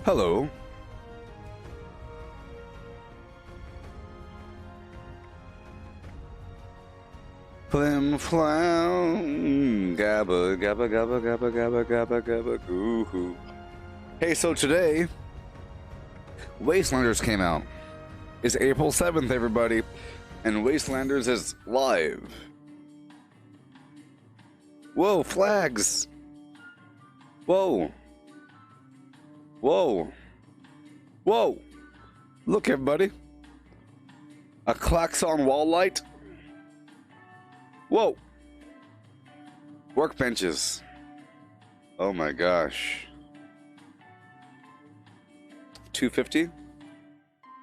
Hello. Flim flam, gabba gabba gabba gabba gabba gabba gabba goo hoo. Hey, so today, Wastelanders came out. It's April 7th, everybody, and Wastelanders is live. Whoa, flags! Whoa! Whoa! Whoa! Look, everybody. A klaxon wall light. Whoa! Workbenches. Oh my gosh. 250?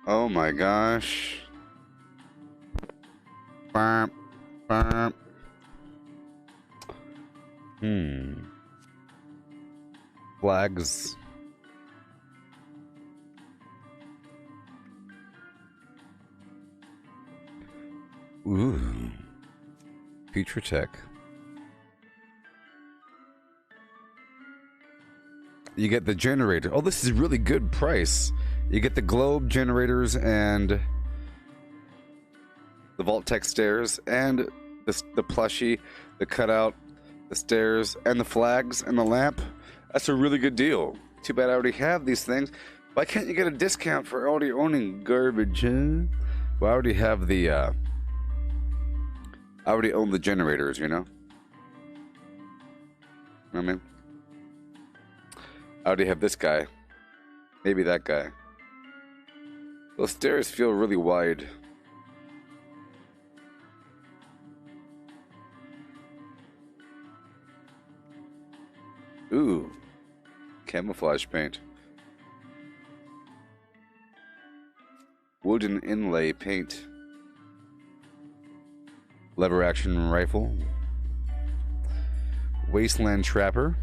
Oh my gosh. Burp, burp. Flags. Ooh. Future tech. You get the generator. Oh, this is a really good price. You get the globe generators and the Vault-Tec stairs and the plushie, the cutout, the stairs, and the flags and the lamp. That's a really good deal. Too bad I already have these things. Why can't you get a discount for already owning garbage, huh? Well, I already have the, I already own the generators, you know? You know what I mean? I already have this guy. Maybe that guy. Those stairs feel really wide. Ooh. Camouflage paint. Wooden inlay paint. Lever action rifle. Wasteland trapper.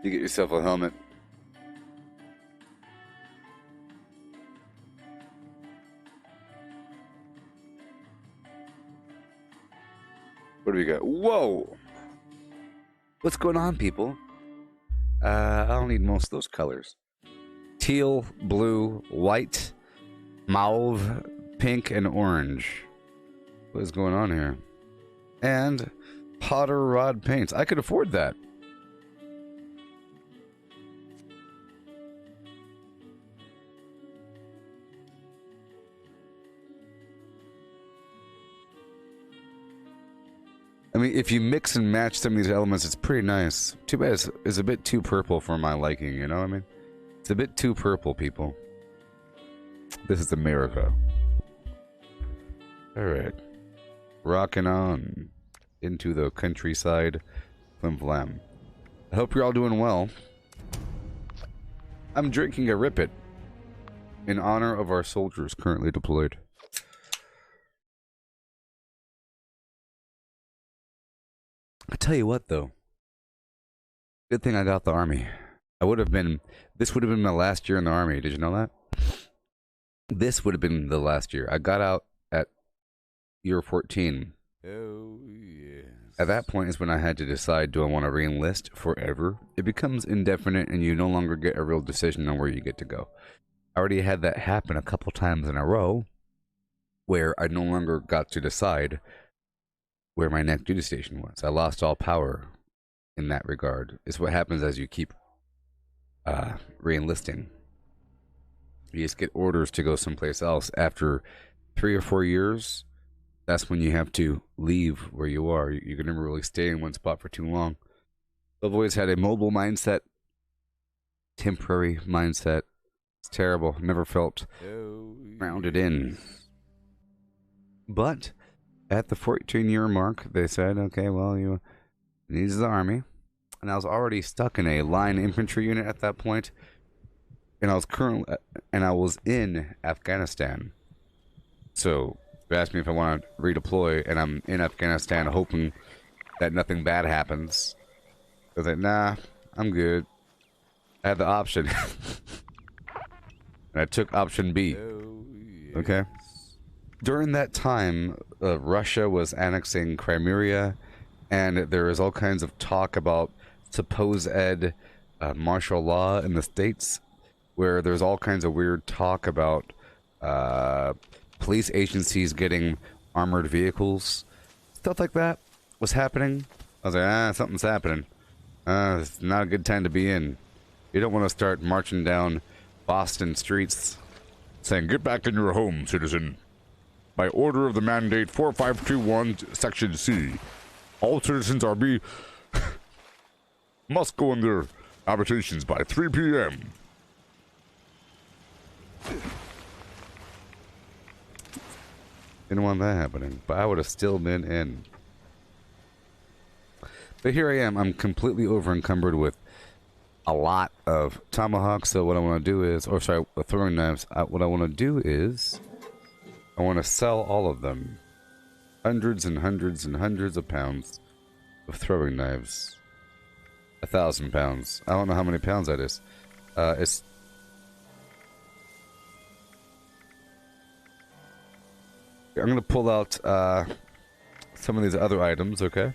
You get yourself a helmet. What do we got? Whoa! What's going on, people? I'll need most of those colors. Teal, blue, white, mauve, pink, and orange. What is going on here? And Potter Rod paints. I could afford that. I mean, if you mix and match some of these elements, it's pretty nice. Too bad it's a bit too purple for my liking, you know what I mean? It's a bit too purple, people. This is America. Alright. Rocking on into the countryside. Flim flam. I hope you're all doing well. I'm drinking a Rip It in honor of our soldiers currently deployed. I tell you what, though. Good thing I got the army. This would have been my last year in the army. Did you know that? This would have been the last year. I got out at year 14. Oh, yes. At that point is when I had to decide, do I want to re-enlist forever? It becomes indefinite and you no longer get a real decision on where you get to go. I already had that happen a couple times in a row where I no longer got to decide where my next duty station was. I lost all power in that regard. It's what happens as you keep re-enlisting. You just get orders to go someplace else. After 3 or 4 years, that's when you have to leave where you are. You can never really stay in one spot for too long. I've always had a mobile mindset, temporary mindset. It's terrible. Never felt grounded in. But at the 14-year mark, they said, okay, well, you need the army. And I was already stuck in a line infantry unit at that point. And I was in Afghanistan. So they asked me if I want to redeploy, and I'm in Afghanistan hoping that nothing bad happens. I was like, nah, I'm good. I had the option. And I took option B. Okay? During that time, Russia was annexing Crimea, and there was all kinds of talk about supposed martial law in the States, where there's all kinds of weird talk about police agencies getting armored vehicles. Stuff like that was happening. I was like, something's happening. It's not a good time to be in. You don't want to start marching down Boston streets saying, "Get back in your home, citizen. By order of the mandate 4521, Section C, all citizens must go in their habitations by 3 p.m. Didn't want that happening, but I would have still been in. But here I am. I'm completely over encumbered with a lot of tomahawks. So what I want to do is, or sorry, throwing knives. What I want to do is, I want to sell all of them. Hundreds and hundreds and hundreds of pounds of throwing knives. 1,000 pounds. I don't know how many pounds that is. It's... I'm going to pull out some of these other items, okay?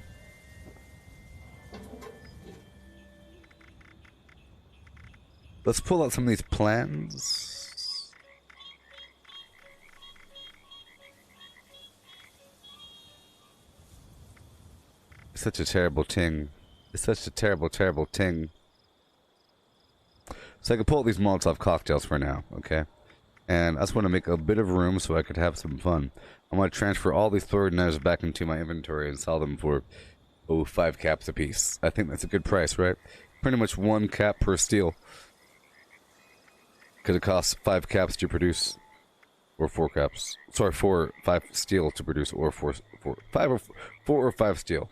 Let's pull out some of these plans. It's such a terrible ting. It's such a terrible, terrible ting. So I can pull out these Molotov cocktails for now, okay? And I just want to make a bit of room so I could have some fun. I'm going to transfer all these throwing knives back into my inventory and sell them for, 5 caps a piece. I think that's a good price, right? Pretty much 1 cap per steel. Because it costs 5 caps to produce, or 4 caps. Sorry, 5 steel to produce, or 4 or 5 steel.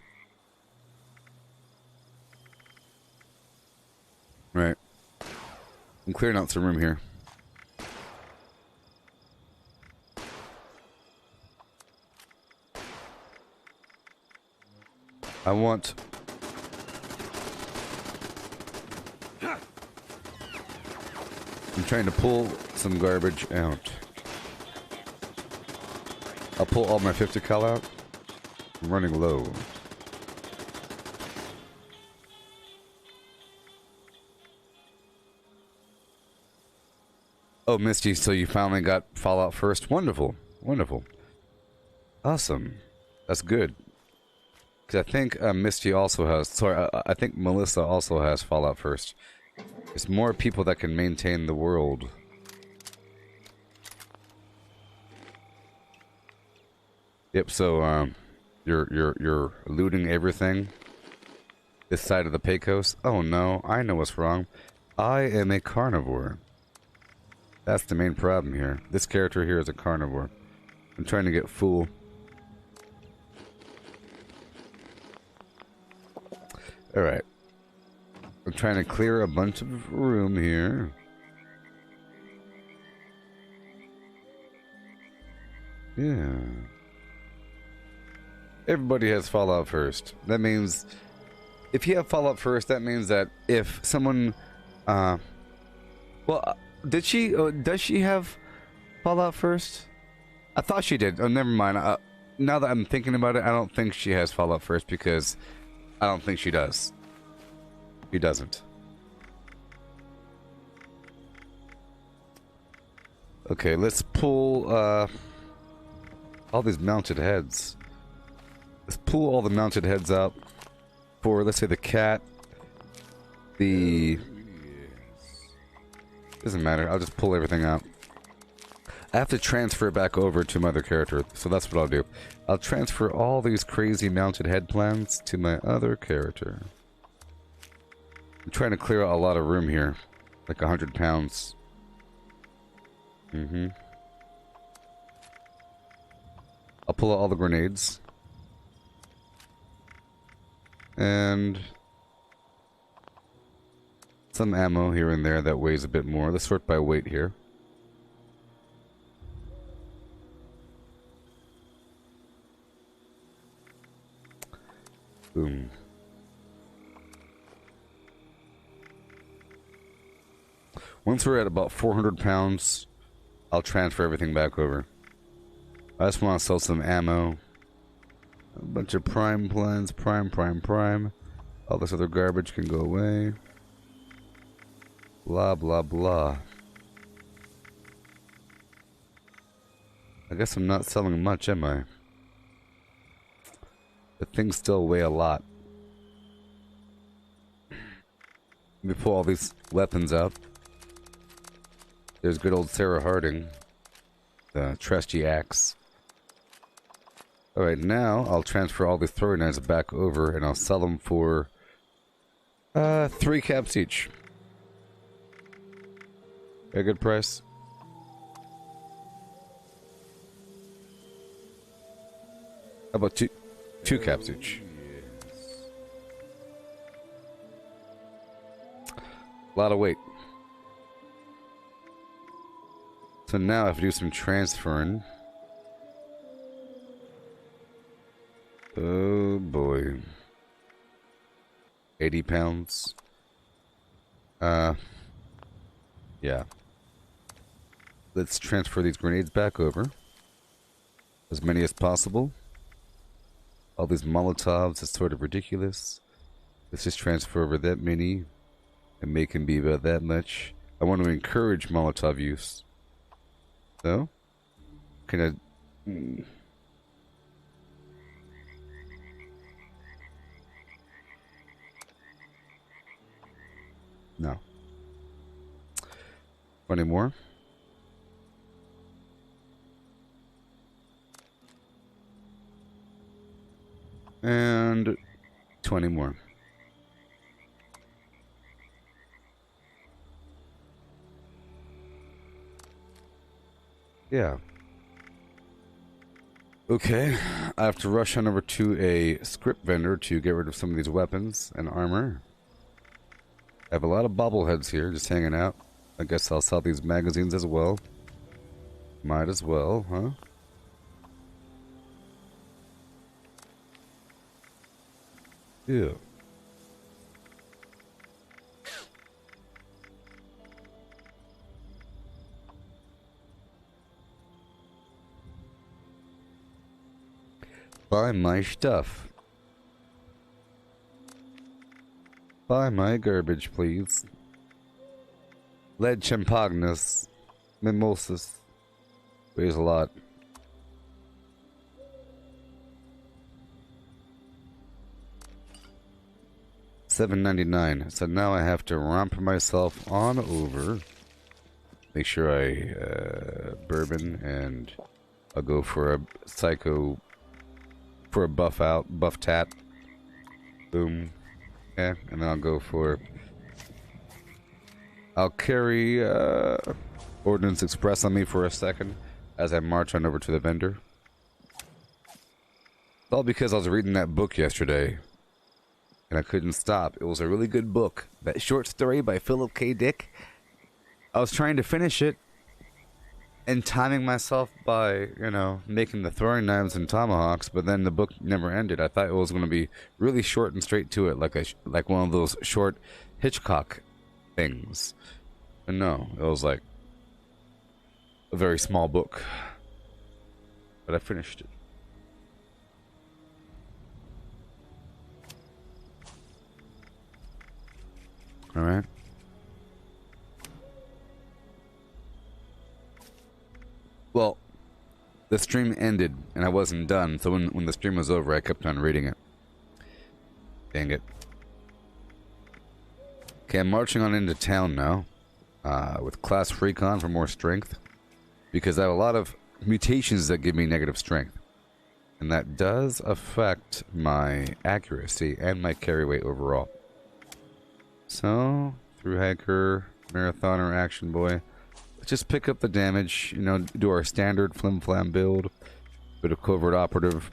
Right. I'm clearing out some room here. I want... I'm trying to pull some garbage out. I'll pull all my 50 cal out. I'm running low. Oh, Misty, so you finally got Fallout first? Wonderful. Wonderful. Awesome. That's good. Because I think Misty also has... Sorry, I think Melissa also has Fallout first. There's more people that can maintain the world. Yep, so, you're looting everything. This side of the Pecos. Oh no, I know what's wrong. I am a carnivore. That's the main problem here. This character here is a carnivore. I'm trying to get full. Alright. I'm trying to clear a bunch of room here. Yeah. Everybody has Fallout first. That means... If you have Fallout first, that means that if someone... well... Did she? Does she have Fallout first? I thought she did. Oh, never mind. Now that I'm thinking about it, I don't think she has Fallout first because I don't think she does. She doesn't. Okay, let's pull all these mounted heads. Let's pull all the mounted heads out for, let's say, the cat, the... Doesn't matter, I'll just pull everything out. I have to transfer it back over to my other character, so that's what I'll do. I'll transfer all these crazy mounted head plans to my other character. I'm trying to clear out a lot of room here. Like 100 pounds. I'll pull out all the grenades. And... some ammo here and there that weighs a bit more. Let's sort by weight here. Boom. Once we're at about 400 pounds, I'll transfer everything back over. I just want to sell some ammo. A bunch of prime plans. Prime. All this other garbage can go away. Blah, blah, blah. I guess I'm not selling much, am I? The things still weigh a lot. Let me pull all these weapons out. There's good old Sarah Harding. The trusty axe. Alright, now I'll transfer all these throwing knives back over and I'll sell them for 3 caps each. A good price. How about two caps each? A lot of weight. So now I have to do some transferring. Oh boy. 80 pounds. Yeah. Let's transfer these grenades back over. As many as possible. All these Molotovs is sort of ridiculous. Let's just transfer over that many. And make them be about that much. I want to encourage Molotov use. So? Can I... No. 20 more. And 20 more. Yeah. Okay, I have to rush on over to a script vendor to get rid of some of these weapons and armor. I have a lot of bobbleheads here just hanging out. I guess I'll sell these magazines as well. Might as well, huh? Yeah. Buy my stuff. Buy my garbage, please. Lead champagnes. Mimosas. Weighs a lot. $7.99. So now I have to romp myself on over. Make sure I bourbon, and I'll go for a psycho, for a buff tat. Boom. Yeah, and then I'll go for, I'll carry Ordnance Express on me for a second as I march on over to the vendor. It's all because I was reading that book yesterday and I couldn't stop. It was a really good book. That short story by Philip K. Dick. I was trying to finish it and timing myself by, you know, making the throwing knives and tomahawks, but then the book never ended. I thought it was going to be really short and straight to it, like one of those short Hitchcock things. But no, it was like a very small book. But I finished it. All right. Well, the stream ended and I wasn't done, so when the stream was over, I kept on reading it. Dang it. Okay, I'm marching on into town now, with class recon for more strength, because I have a lot of mutations that give me negative strength, and that does affect my accuracy and my carry weight overall. So, through hiker, marathoner, action boy. Just pick up the damage, you know, do our standard flim flam build, a bit of covert operative,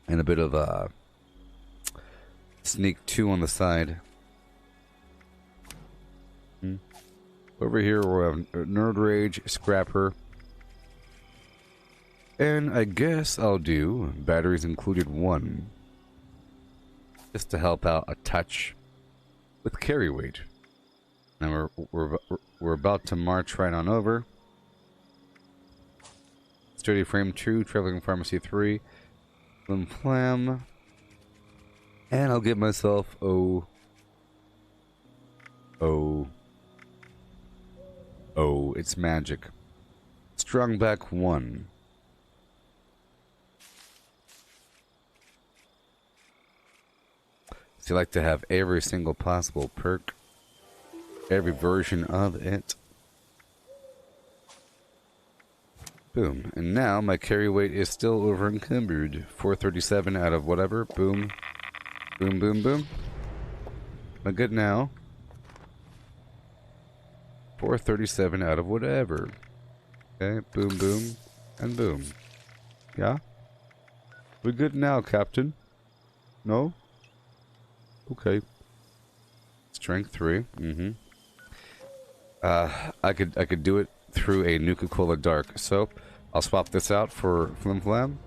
and a bit of sneak 2 on the side. Over here we'll have Nerd Rage, Scrapper, and I guess I'll do batteries included 1, just to help out a touch with carry weight. Now we're about to march right on over. Sturdy Frame 2, Traveling Pharmacy 3, Flim Flam, and I'll give myself Oh, it's magic. Strung back 1. So you like to have every single possible perk. Every version of it. Boom. And now my carry weight is still over encumbered. 437 out of whatever. Boom. Boom, boom, boom. Am I good now? 437 out of whatever. Okay, boom, boom, and boom. Yeah? We're good now, Captain. No? Okay. Strength 3. Mm-hmm. I could do it through a Nuka-Cola Dark. So, I'll swap this out for Flim Flam.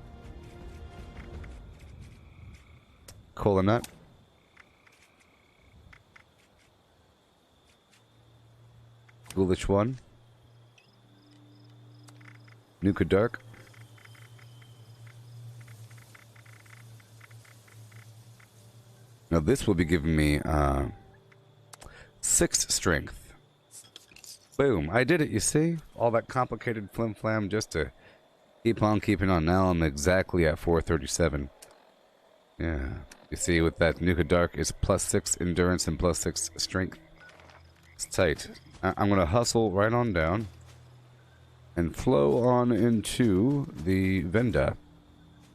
Cola Nut. Ghoulish 1. Nuka Dark. Now this will be giving me 6 strength. Boom, I did it, you see? All that complicated flim flam just to keep on keeping on. Now I'm exactly at 437. Yeah, you see with that Nuka Dark is +6 endurance and +6 strength. It's tight. I'm gonna hustle right on down and flow on into the Venda.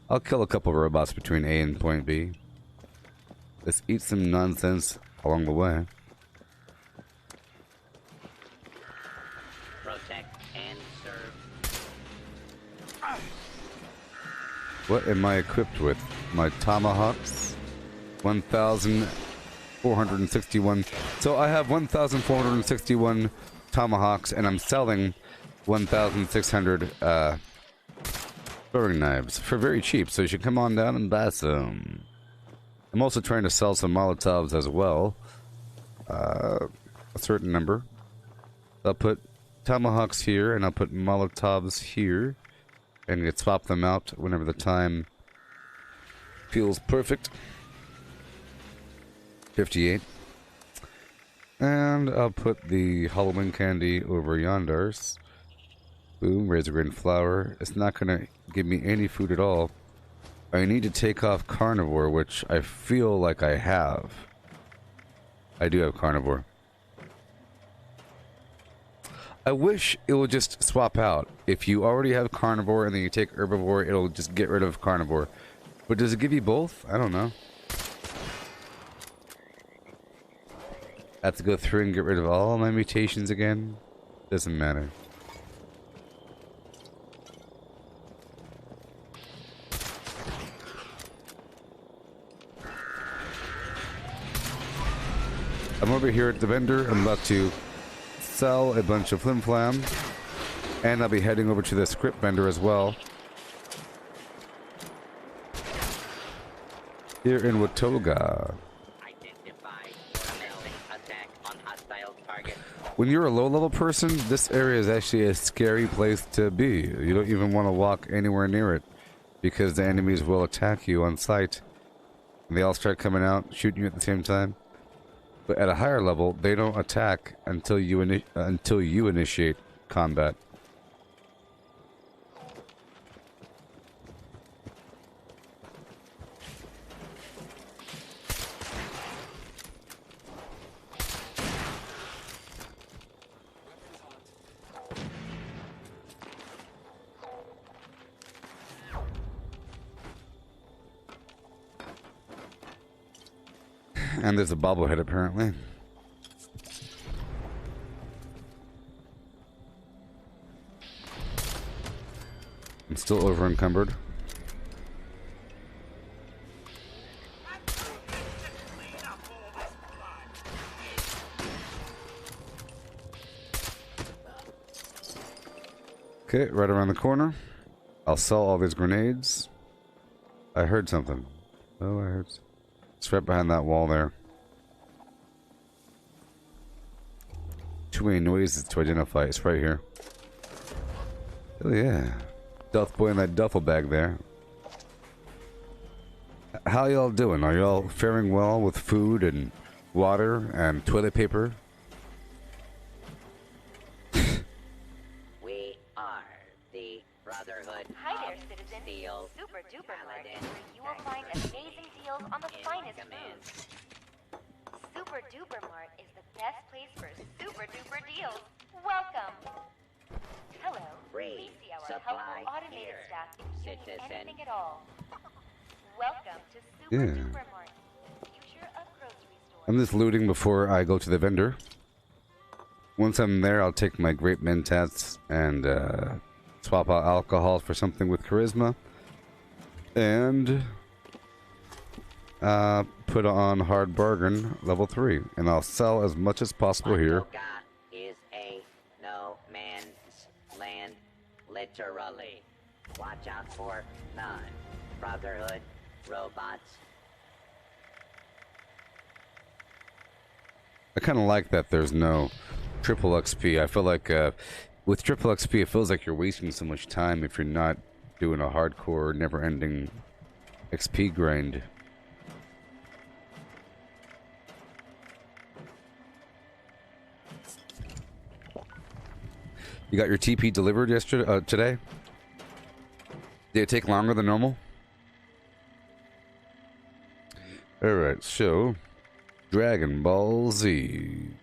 I'll kill a couple robots between A and point B. Let's eat some nonsense along the way. Protect and serve. What am I equipped with? My tomahawks? 1,461. So I have 1,461 tomahawks, and I'm selling 1,600 throwing knives for very cheap. So you should come on down and buy some. I'm also trying to sell some Molotovs as well. A certain number. I'll put tomahawks here, and I'll put Molotovs here. And you can swap them out whenever the time feels perfect. 58. And I'll put the Halloween candy over yonders. Boom, razor grain flour. It's not gonna give me any food at all. I need to take off carnivore, which I feel like I have. I do have carnivore. I wish it would just swap out. If you already have carnivore and then you take herbivore, it'll just get rid of carnivore. But does it give you both? I don't know. I have to go through and get rid of all my mutations again. Doesn't matter. I'm over here at the vendor. I'm about to sell a bunch of flim flam, and I'll be heading over to the script vendor as well. Here in Watoga. When you're a low-level person, this area is actually a scary place to be. You don't even want to walk anywhere near it, because the enemies will attack you on sight. And they all start coming out, shooting you at the same time. But at a higher level, they don't attack until you initiate combat. And there's a bobblehead apparently. I'm still over encumbered. Okay, right around the corner. I'll sell all these grenades. I heard something. Oh, I heard. It's right behind that wall there. Too many noises to identify. It's right here. Oh yeah. Duff boy in that duffel bag there. How y'all doing? Are y'all faring well with food and water and toilet paper? Supermart, where you will find amazing deals on the finest foods. Super Duper Mart is the best place for super duper deals. Welcome. Hello. Please see our helpful automated staff if you need anything at all. Welcome to Super Duper Mart, the future of grocery stores. I'm just looting before I go to the vendor. Once I'm there, I'll take my grape mentats and swap out alcohol for something with charisma. And put on hard bargain level 3. And I'll sell as much as possible here. God is a no man's land, literally. Watch out for non-brotherhood robots. I kind of like that there's no triple XP. I feel like with triple XP, it feels like you're wasting so much time if you're not doing a hardcore, never-ending XP grind. You got your TP delivered yesterday, today? Did it take longer than normal? Alright, so Dragon Ball Z.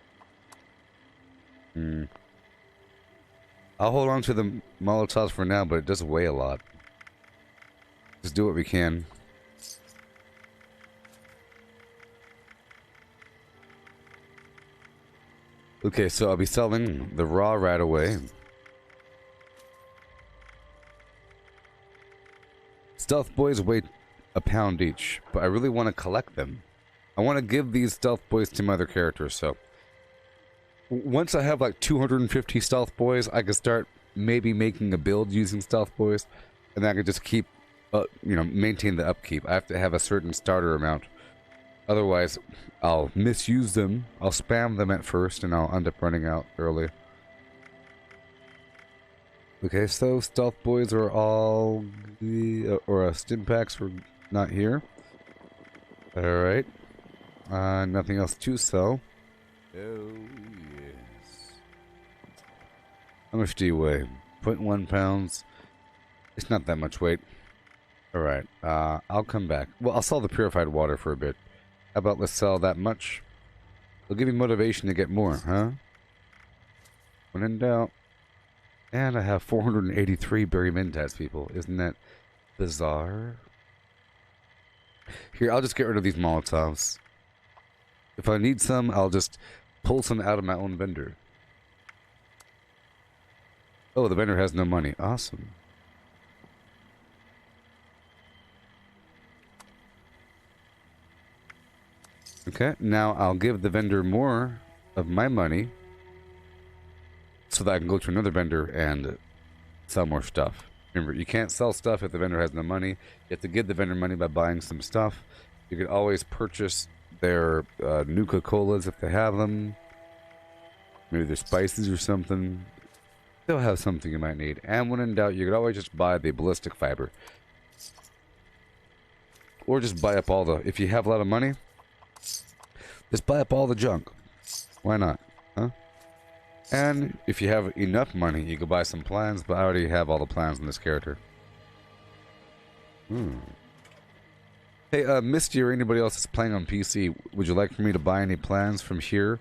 I'll hold on to the Molotovs for now, but it does weigh a lot. Just do what we can. Okay, so I'll be selling the raw right away. Stealth boys weigh a pound each, but I really want to collect them. I want to give these stealth boys to my other characters, so once I have like 250 stealth boys, I can start maybe making a build using stealth boys, and then I can just keep, maintain the upkeep. I have to have a certain starter amount. Otherwise, I'll misuse them, I'll spam them at first, and I'll end up running out early. Okay, so stealth boys are all, or stim packs were not here. Alright. Nothing else to sell. Oh, yes. How much do you weigh? 0.1 pounds. It's not that much weight. Alright, I'll come back. Well, I'll sell the purified water for a bit. How about let's sell that much? It'll give me motivation to get more, huh? When in doubt. And I have 483 berry mentats, people. Isn't that bizarre? Here, I'll just get rid of these Molotovs. If I need some, I'll just pull some out of my own vendor. Oh, the vendor has no money. Awesome. Okay, now I'll give the vendor more of my money so that I can go to another vendor and sell more stuff. Remember, you can't sell stuff if the vendor has no money. You have to give the vendor money by buying some stuff. You can always purchase their Nuka-Colas if they have them. Maybe their spices or something. They'll have something you might need. And when in doubt, you could always just buy the ballistic fiber. Or just buy up all the... If you have a lot of money, just buy up all the junk. Why not? Huh? And if you have enough money, you could buy some plans, but I already have all the plans in this character. Hey, Misty or anybody else that's playing on PC, would you like for me to buy any plans from here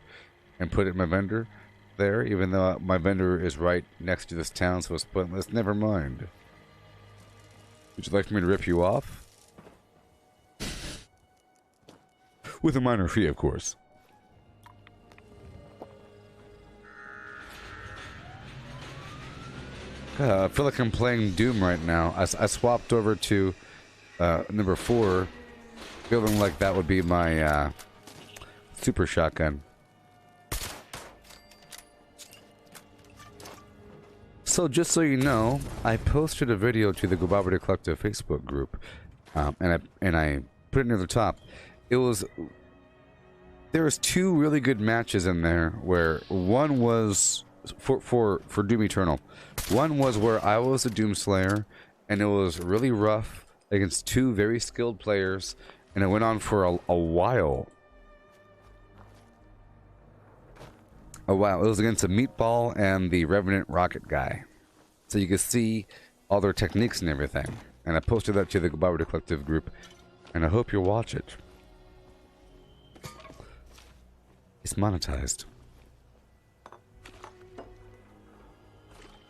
and put it in my vendor there, even though my vendor is right next to this town, so it's pointless? Never mind. Would you like for me to rip you off? With a minor fee, of course. I feel like I'm playing Doom right now. I swapped over to number 4, feeling like that would be my super shotgun. So just so you know, I posted a video to the Gooboberti Collective Facebook group, and I put it near the top. There was 2 really good matches in there where one was for Doom Eternal. One was where I was a Doom Slayer, and it was really rough against 2 very skilled players, and it went on for a while. It was against a Meatball and the Revenant Rocket guy. So you could see all their techniques and everything. And I posted that to the Gooboberti Collective group, and I hope you'll watch it. It's monetized.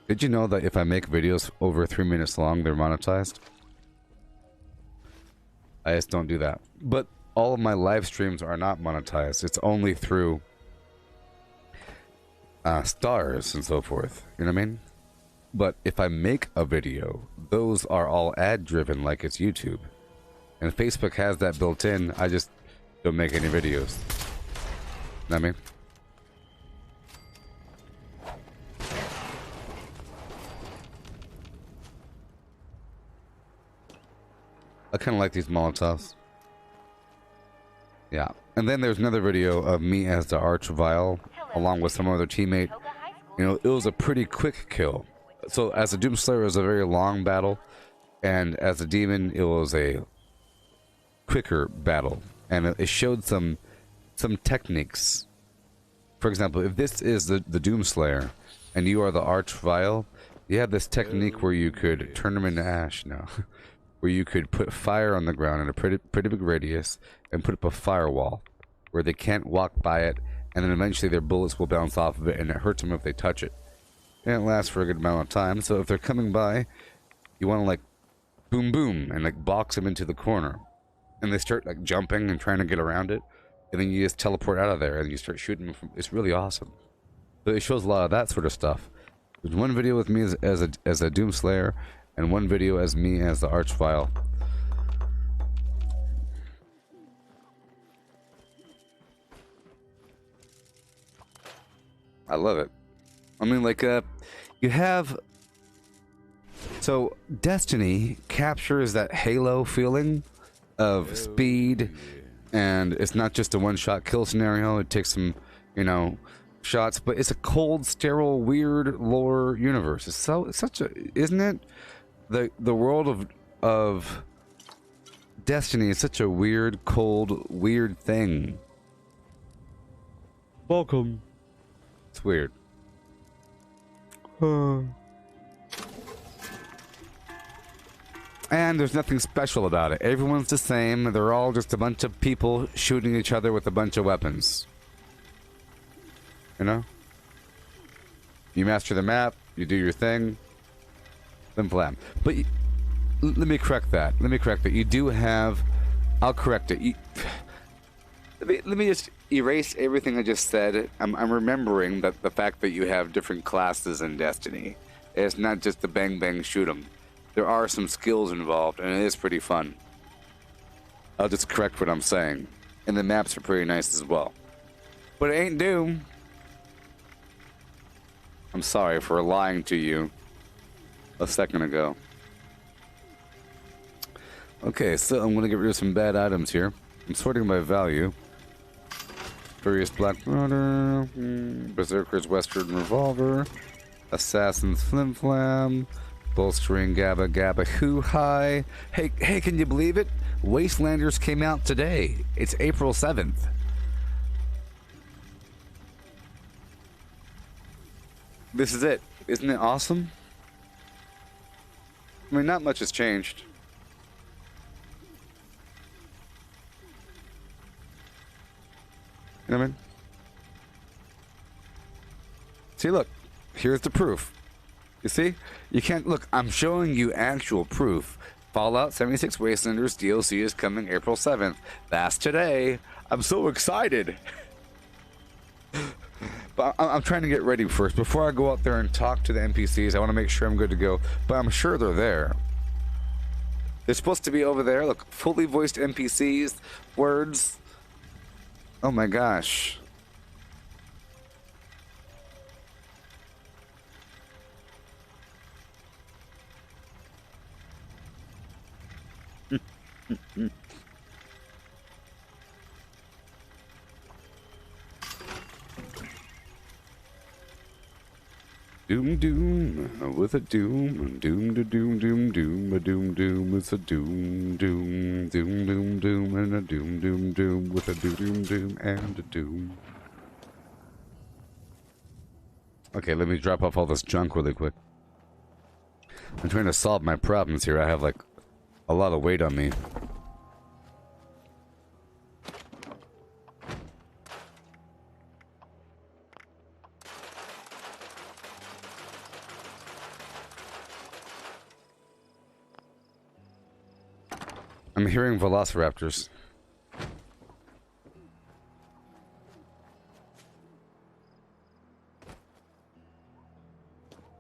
Did you know that if I make videos over 3 minutes long, they're monetized? I just don't do that. But all of my live streams are not monetized. It's only through stars and so forth. You know what I mean? But if I make a video, those are all ad-driven like it's YouTube. And Facebook has that built in. I just don't make any videos. Know what I mean? I kind of like these Molotovs. Yeah. And then there's another video of me as the Archvile, along with some other teammate. You know, it was a pretty quick kill. So as a Doomslayer, it was a very long battle. And as a demon, it was a quicker battle. And it showed some techniques. For example, if this is the Doomslayer, and you are the Archvile, you have this technique where you could turn them into ash now. Where you could put fire on the ground in a pretty big radius and put up a firewall where they can't walk by it, and then eventually their bullets will bounce off of it and it hurts them if they touch it. And it lasts for a good amount of time, so if they're coming by, you want to like boom boom and like box them into the corner. And they start like jumping and trying to get around it, and then you just teleport out of there and you start shooting them from, it's really awesome. So it shows a lot of that sort of stuff. There's one video with me as a Doomslayer, and one video as me as the Archvile. I love it. I mean, like, you have... So, Destiny captures that Halo feeling of speed, and it's not just a one-shot kill scenario. It takes some, you know, shots, but it's a cold, sterile, weird lore universe. It's such a... Isn't it? The world of Destiny is such a weird, cold, weird thing. Welcome. It's weird. And there's nothing special about it. Everyone's the same. They're all just a bunch of people shooting each other with a bunch of weapons. You know? You master the map, you do your thing. Then flam. But let me correct that. You do have... I'll correct it. Let me just erase everything I just said. I'm remembering that the fact that you have different classes in Destiny. It's not just the bang bang shoot 'em. There are some skills involved, and it is pretty fun. I'll just correct what I'm saying. And the maps are pretty nice as well. But it ain't Doom. I'm sorry for lying to you a second ago. Okay, so I'm gonna get rid of some bad items here. I'm sorting by value. Furious Black Murder, Berserker's Western Revolver, Assassin's Flim Flam, Bolstering Gabba Gabba Hoo Hi. Hey, can you believe it? Wastelanders came out today. It's April 7th. This is it. Isn't it awesome? I mean, not much has changed. You know what I mean? See, look. Here's the proof. You see? You can't... Look, I'm showing you actual proof. Fallout 76 Wastelanders DLC is coming April 7th. That's today. I'm so excited. But I'm trying to get ready first. Before I go out there and talk to the NPCs, I want to make sure I'm good to go. But I'm sure they're there. They're supposed to be over there. Look, fully voiced NPCs, words. Oh my gosh. Doom doom with a doom, doom to doom doom doom, a doom doom with a doom doom doom doom doom, and a doom doom doom with a doom doom doom and a doom. Okay, let me drop off all this junk really quick. I'm trying to solve my problems here. I have like a lot of weight on me. I'm hearing velociraptors.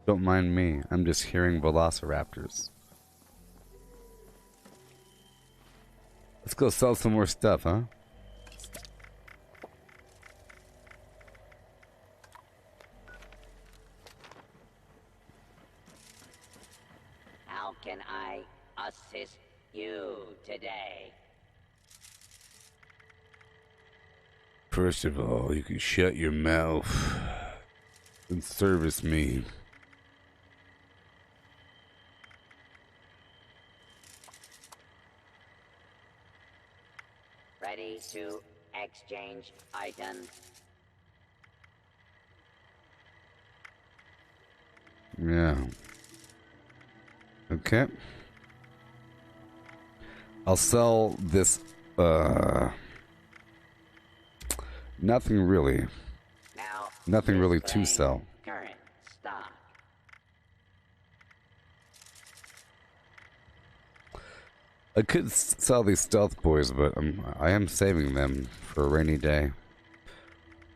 Don't mind me. I'm just hearing velociraptors. Let's go sell some more stuff, huh? How can I assist you today? First of all, you can shut your mouth and service me. Ready to exchange items. Yeah. Okay. I'll sell this, nothing really. Now, Nothing really to display sell. Current stock. I could sell these stealth boys, but I am saving them for a rainy day.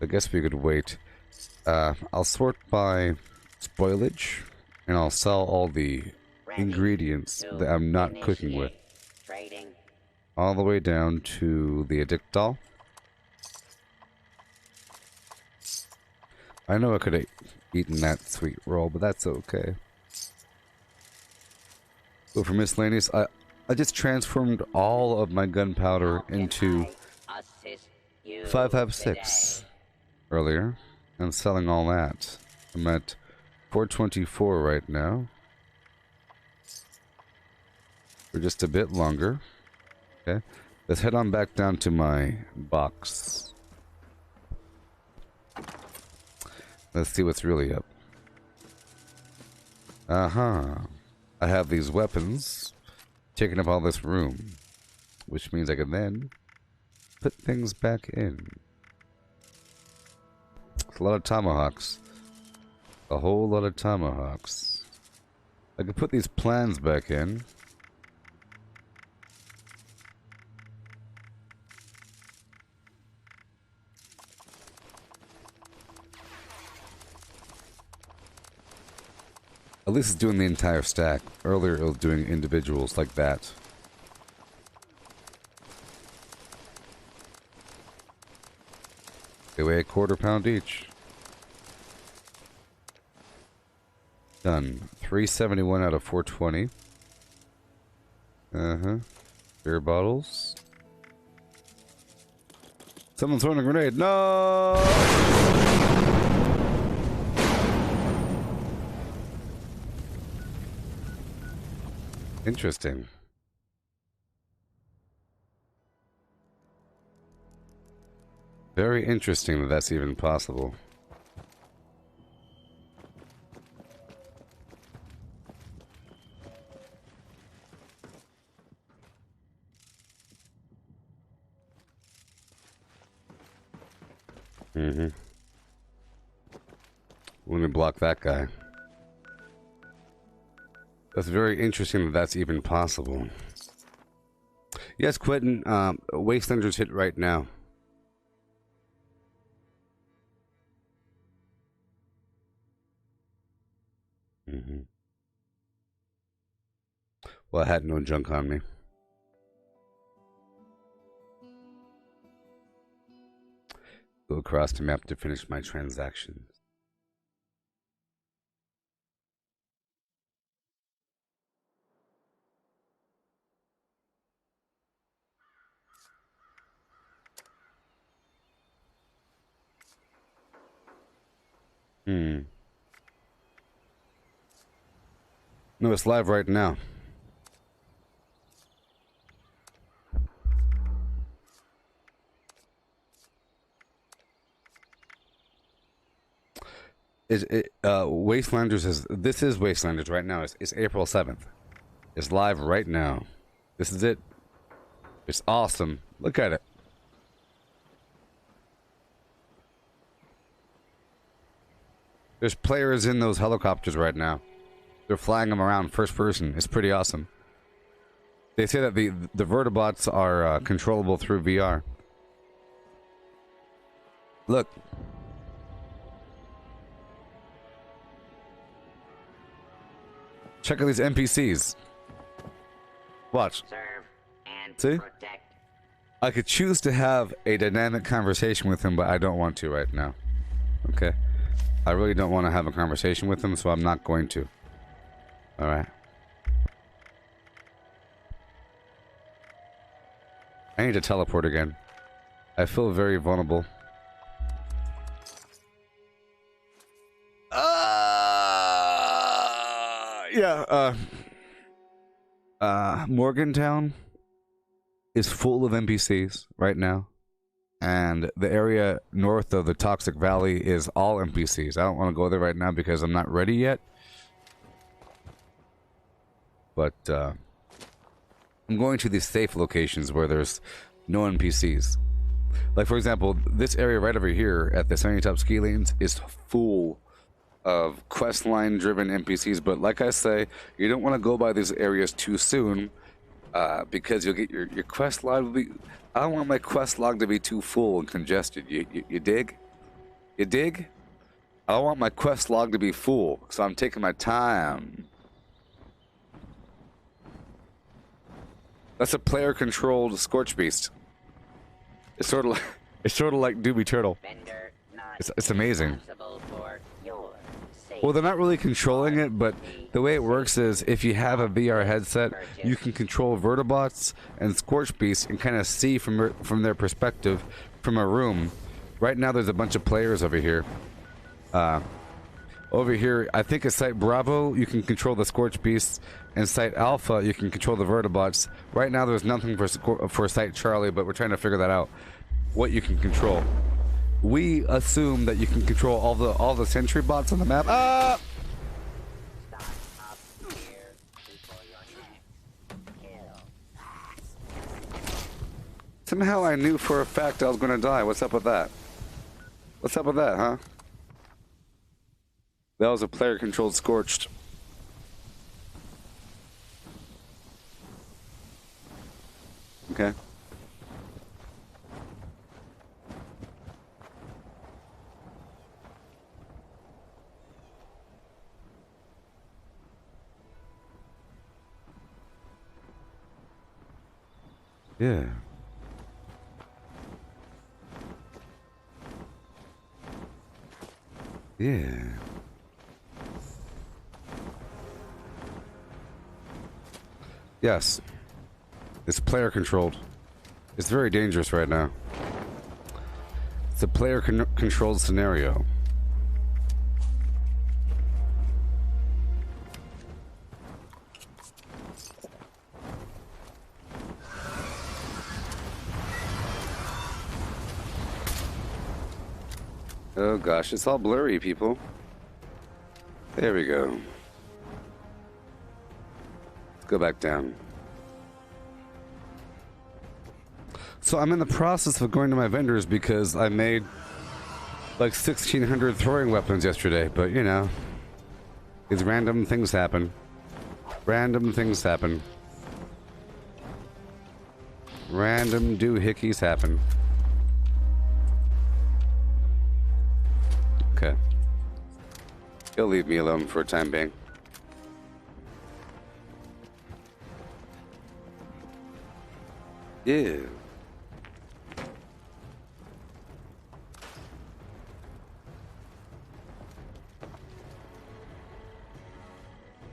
I guess we could wait. I'll sort by spoilage, and I'll sell all the Ready ingredients to that I'm not cooking with. initiate trading. All the way down to the addictol. I know I could have eaten that sweet roll, but that's okay. Go for miscellaneous. I just transformed all of my gunpowder How can into I assist you 556 earlier. I'm selling all that. I'm at 424 right now. For just a bit longer. Okay. Let's head on back down to my box. Let's see what's really up. I have these weapons taking up all this room, which means I can then put things back in. It's a lot of tomahawks. A whole lot of tomahawks. I could put these plans back in. At least it's doing the entire stack. Earlier it was doing individuals like that. They weigh a quarter pound each. Done. 371 out of 420. Beer bottles. Someone's throwing a grenade. No! Interesting. Very interesting that that's even possible. Let me block that guy. That's very interesting that that's even possible. Yes, Quentin, Wastelanders hit right now. Well, I had no junk on me. Go across the map to finish my transactions. No, it's live right now. Wastelanders is... This is Wastelanders right now. It's April 7th. It's live right now. This is it. It's awesome. Look at it. There's players in those helicopters right now. They're flying them around first person. It's pretty awesome. They say that the vertibots are controllable through VR. Look. Check out these NPCs. Watch. Serve and See? protect. I could choose to have a dynamic conversation with him, but I don't want to right now. Okay? I really don't want to have a conversation with him, so I'm not going to. Alright. I need to teleport again. I feel very vulnerable. Morgantown is full of NPCs right now. And the area north of the Toxic Valley is all NPCs. I don't want to go there right now because I'm not ready yet. But, I'm going to these safe locations where there's no NPCs. Like, for example, this area right over here at the Sunny Top Ski Lanes is full of quest line driven NPCs. But like I say, you don't want to go by these areas too soon because you'll get your quest log will be... I don't want my quest log to be too full and congested. You dig? You dig? I don't want my quest log to be full, so I'm taking my time. That's a player-controlled Scorch Beast. It's sort of like Doobie Turtle. Vendor not It's amazing. responsible for your safety. Well, they're not really controlling it, but the way it works is if you have a VR headset, you can control vertibots and Scorch Beasts and kind of see from their perspective from a room. Right now, there's a bunch of players over here. Over here, I think at Site Bravo, you can control the Scorch Beasts, and Site Alpha, you can control the vertibots. Right now, there's nothing for Site Charlie, but we're trying to figure that out. What you can control. We assume that you can control all the sentry bots on the map. Ah! Stop up here before your next kill. Somehow I knew for a fact I was going to die. What's up with that? What's up with that, huh? That was a player-controlled Scorched. Okay. Yeah. Yeah. Yes. It's player controlled. It's very dangerous right now. It's a player controlled scenario. Oh gosh, it's all blurry, people. There we go. Let's go back down. So I'm in the process of going to my vendors because I made like 1,600 throwing weapons yesterday, but you know, these random things happen. Random things happen. Random doohickeys happen. Okay. He'll leave me alone for a time being. Yeah.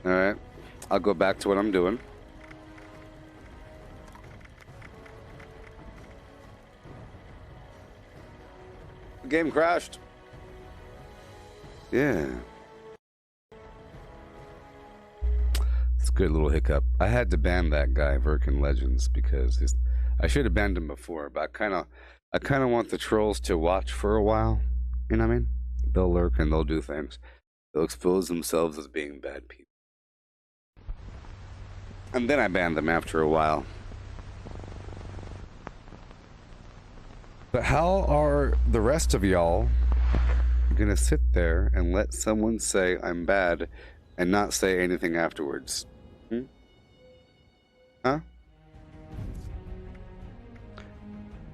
Alright. I'll go back to what I'm doing. The game crashed. Yeah. It's a good little hiccup. I had to ban that guy, Virkin Legends, because I should have banned him before, but I kinda want the trolls to watch for a while. You know what I mean? They'll lurk and they'll do things. They'll expose themselves as being bad people. And then I banned them after a while. But how are the rest of y'all gonna sit there and let someone say I'm bad and not say anything afterwards? Huh?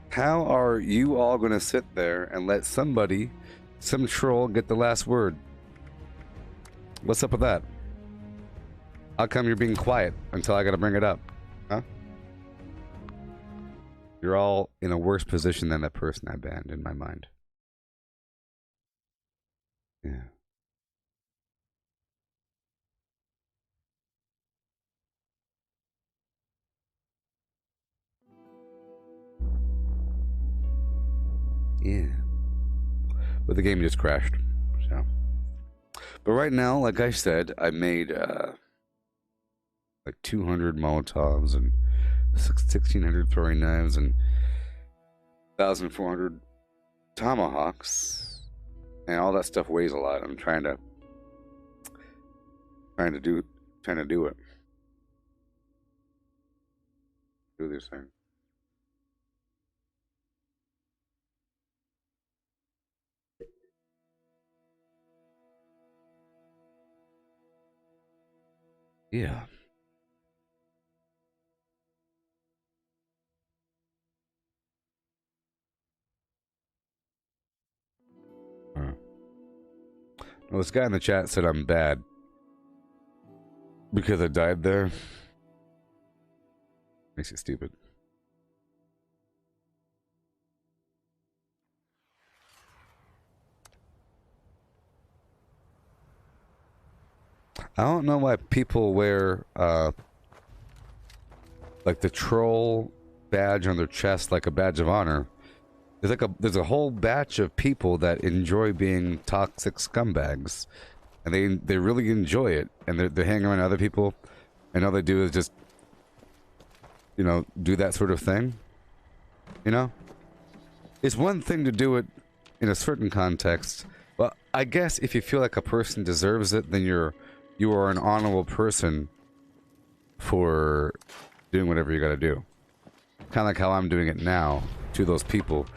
How are you all gonna sit there and let somebody, some troll, get the last word? What's up with that? How come you're being quiet until I gotta bring it up? Huh? You're all in a worse position than that person I banned in my mind. Yeah. Yeah. But the game just crashed. So. But right now, like I said, I made like 200 Molotovs and 1,600 throwing knives and 1,400 tomahawks, and all that stuff weighs a lot. I'm trying to do it. Do this thing. Yeah. Well, this guy in the chat said I'm bad because I died there. Makes you stupid. I don't know why people wear like the troll badge on their chest like a badge of honor. There's a whole batch of people that enjoy being toxic scumbags, and they really enjoy it, and they hang around other people, and all they do is just, you know, do that sort of thing. You know, it's one thing to do it in a certain context. Well, I guess if you feel like a person deserves it, then you are an honorable person for doing whatever you got to do. Kind of like how I'm doing it now to those people.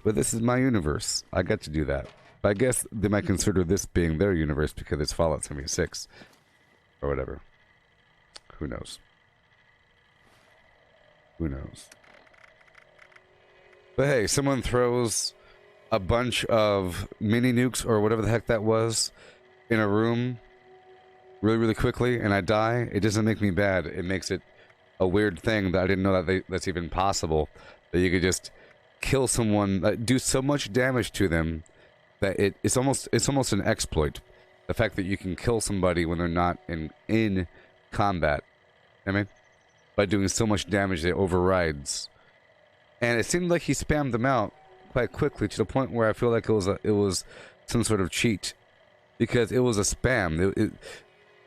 But this is my universe. I get to do that. But I guess they might consider this being their universe because it's Fallout 76. Or whatever. Who knows? Who knows? But hey, someone throws a bunch of mini nukes or whatever the heck that was in a room really, really quickly and I die. It doesn't make me bad. It makes it a weird thing that I didn't know that that's even possible. That you could just kill someone, do so much damage to them that it's almost an exploit. The fact that you can kill somebody when they're not in combat. I mean, by doing so much damage, it overrides. And it seemed like he spammed them out quite quickly to the point where I feel like it was some sort of cheat, because it was a spam.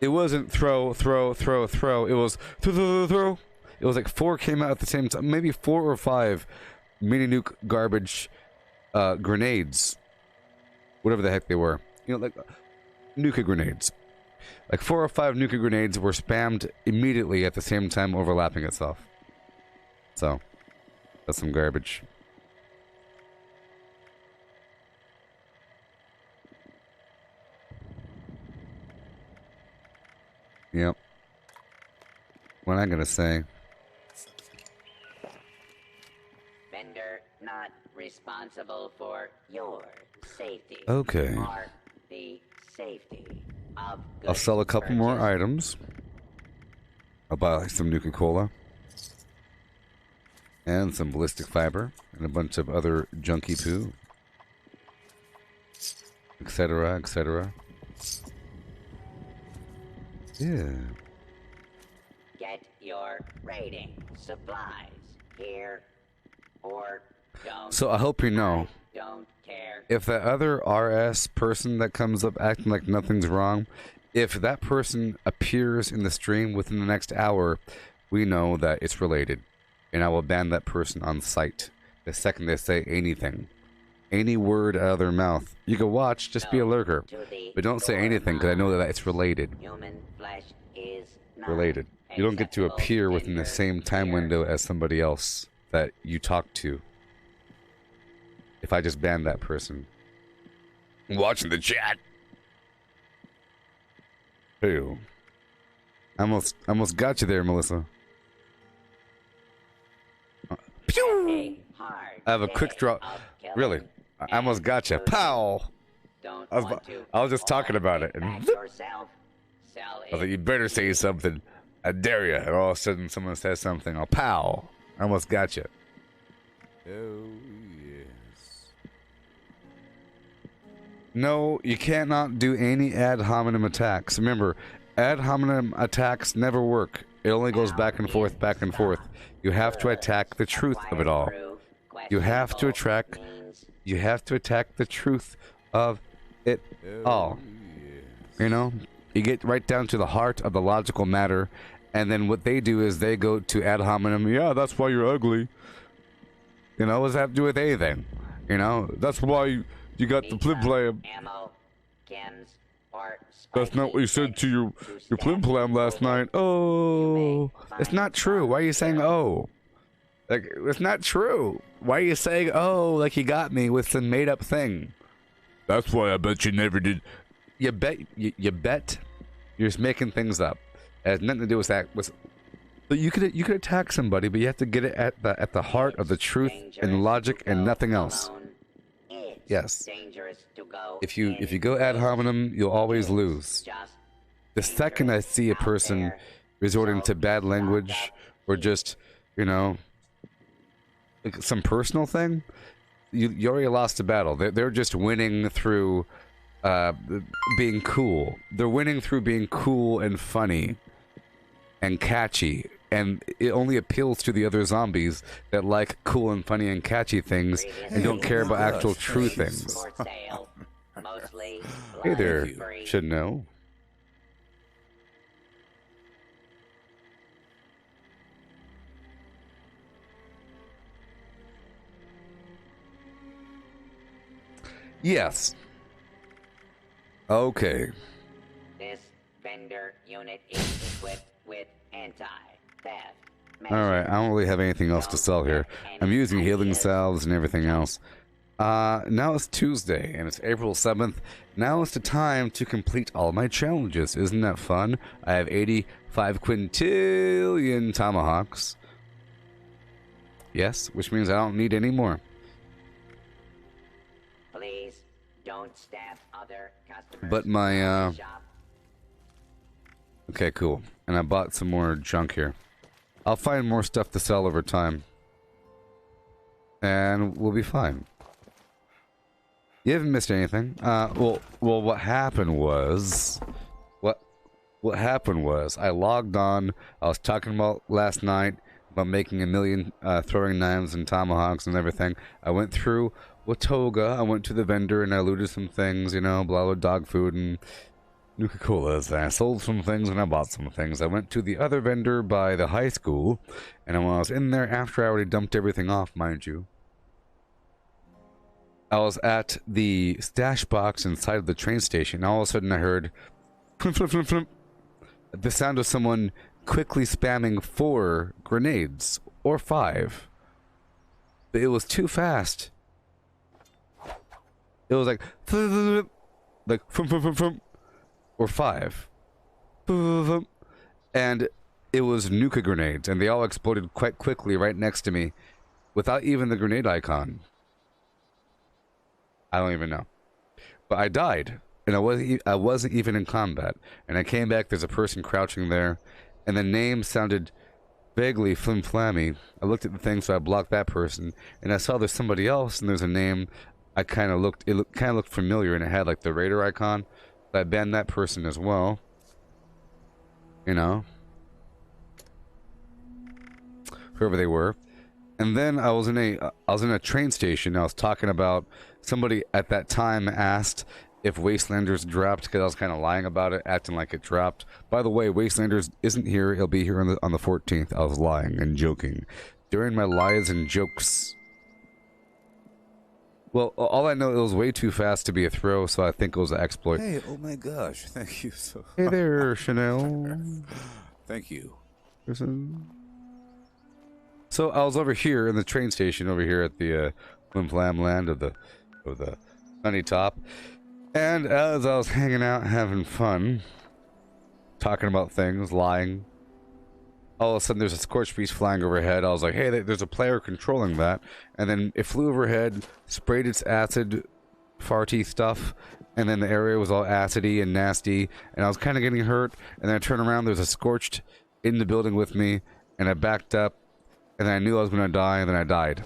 It wasn't throw. It was throw. It was like 4 came out at the same time, maybe 4 or 5 mini nuke garbage grenades, whatever the heck they were. You know, like nuke grenades. Like 4 or 5 nuke grenades were spammed immediately at the same time, overlapping itself. So that's some garbage. Yep. What am I gonna say? Vendor not responsible for your safety. Okay. Or the safety of I'll sell a couple more purchased. items. I'll buy like some Nuka-Cola. And some ballistic fiber. And a bunch of other junky poo. Etc, etc. Yeah. Get your rating supplies here or don't. So I hope you know, Don't care. if that other RS person that comes up acting like nothing's wrong, if that person appears in the stream within the next hour, we know that it's related. And I will ban that person on sight the second they say anything. Any word out of their mouth. You can watch, just be a lurker. But don't say anything, because I know that it's related. Human flesh is not Related. You don't get to acceptable appear within the vendor same time here. window as somebody else that you talk to. if I just banned that person. I'm watching the chat. Ew. Almost got you there, Melissa. Pew! I have a quick draw. Really? I almost got you. Pow! I was just talking about it. And I was like, you better say something. I dare you. And all of a sudden, someone says something. I'll pow. I almost got you. Oh, yes. No, you cannot do any ad hominem attacks. Remember, ad hominem attacks never work. It only goes back and forth, back and forth. You have to attack the truth of it all. You have to attack the truth of it all. You know? You get right down to the heart of the logical matter, and then what they do is they go to ad hominem. Yeah, that's why you're ugly. You know, what does that have to do with anything? You know, that's why you got the plim plam. That's not what you said to your plim plam last night. Oh, it's not true. Why are you saying oh? Like, it's not true. Why are you saying oh like you got me with some made up thing? That's why I bet you never did. You bet you're just making things up. It has nothing to do with that. But you could attack somebody, but you have to get it at the heart of the truth and logic and nothing else. Yes. If you go ad hominem, you'll always lose. The second I see a person resorting to bad language or just, you know, like some personal thing, you already lost the battle. They're just winning through being cool. They're winning through being cool and funny and catchy, and it only appeals to the other zombies that like cool and funny and catchy things and don't care about actual true things. Hey there, should know. Yes. Okay. This vendor unit is equipped with anti-theft. Alright, I don't really have anything else to sell here. I'm using healing salves and everything else. Now it's Tuesday, and it's April 7th. Now is the time to complete all my challenges. Isn't that fun? I have 85 quintillion tomahawks. Yes, which means I don't need any more. Please don't stab other customers. But my, okay, cool. And I bought some more junk here. I'll find more stuff to sell over time. And we'll be fine. You haven't missed anything. Well, what happened was... What happened was, I logged on, I was talking about last night, about making a million throwing knives and tomahawks and everything. I went through Watoga, I went to the vendor and I looted some things, you know, blah blah, dog food and Nuka-Colas. I sold some things and I bought some things. I went to the other vendor by the high school, and when I was in there, after I already dumped everything off, mind you, I was at the stash box inside of the train station, and all of a sudden I heard flim, flim, flim, flim, the sound of someone quickly spamming 4 grenades, or 5. But it was too fast. It was like, like, or 5. And it was Nuka grenades, and they all exploded quite quickly right next to me, without even the grenade icon. I don't even know. But I died. And I wasn't even in combat. And I came back, there's a person crouching there. And the name sounded vaguely flim-flammy. I looked at the thing, so I blocked that person. And I saw there's somebody else, and there's a name. I kind of looked, kind of looked familiar, and it had like the radar icon. So I banned that person as well. You know? Whoever they were. And then I was in a train station. I was talking about, somebody at that time asked if Wastelanders dropped, because I was kind of lying about it, acting like it dropped. By the way, Wastelanders isn't here. He'll be here on the 14th. I was lying and joking. During my lies and jokes... Well, all I know, it was way too fast to be a throw, so I think it was an exploit. Hey, oh my gosh, thank you so... Hey there, Chanel. Thank you. So I was over here in the train station, over here at the flim flam land of the sunny top. And as I was hanging out, having fun, talking about things, lying, all of a sudden there's a scorch beast flying overhead. I was like, hey, there's a player controlling that. And then it flew overhead, sprayed its acid, farty stuff, and then the area was all acidy and nasty, and I was kind of getting hurt. And then I turned around, there's a scorched in the building with me, and I backed up, and I knew I was going to die, and then I died.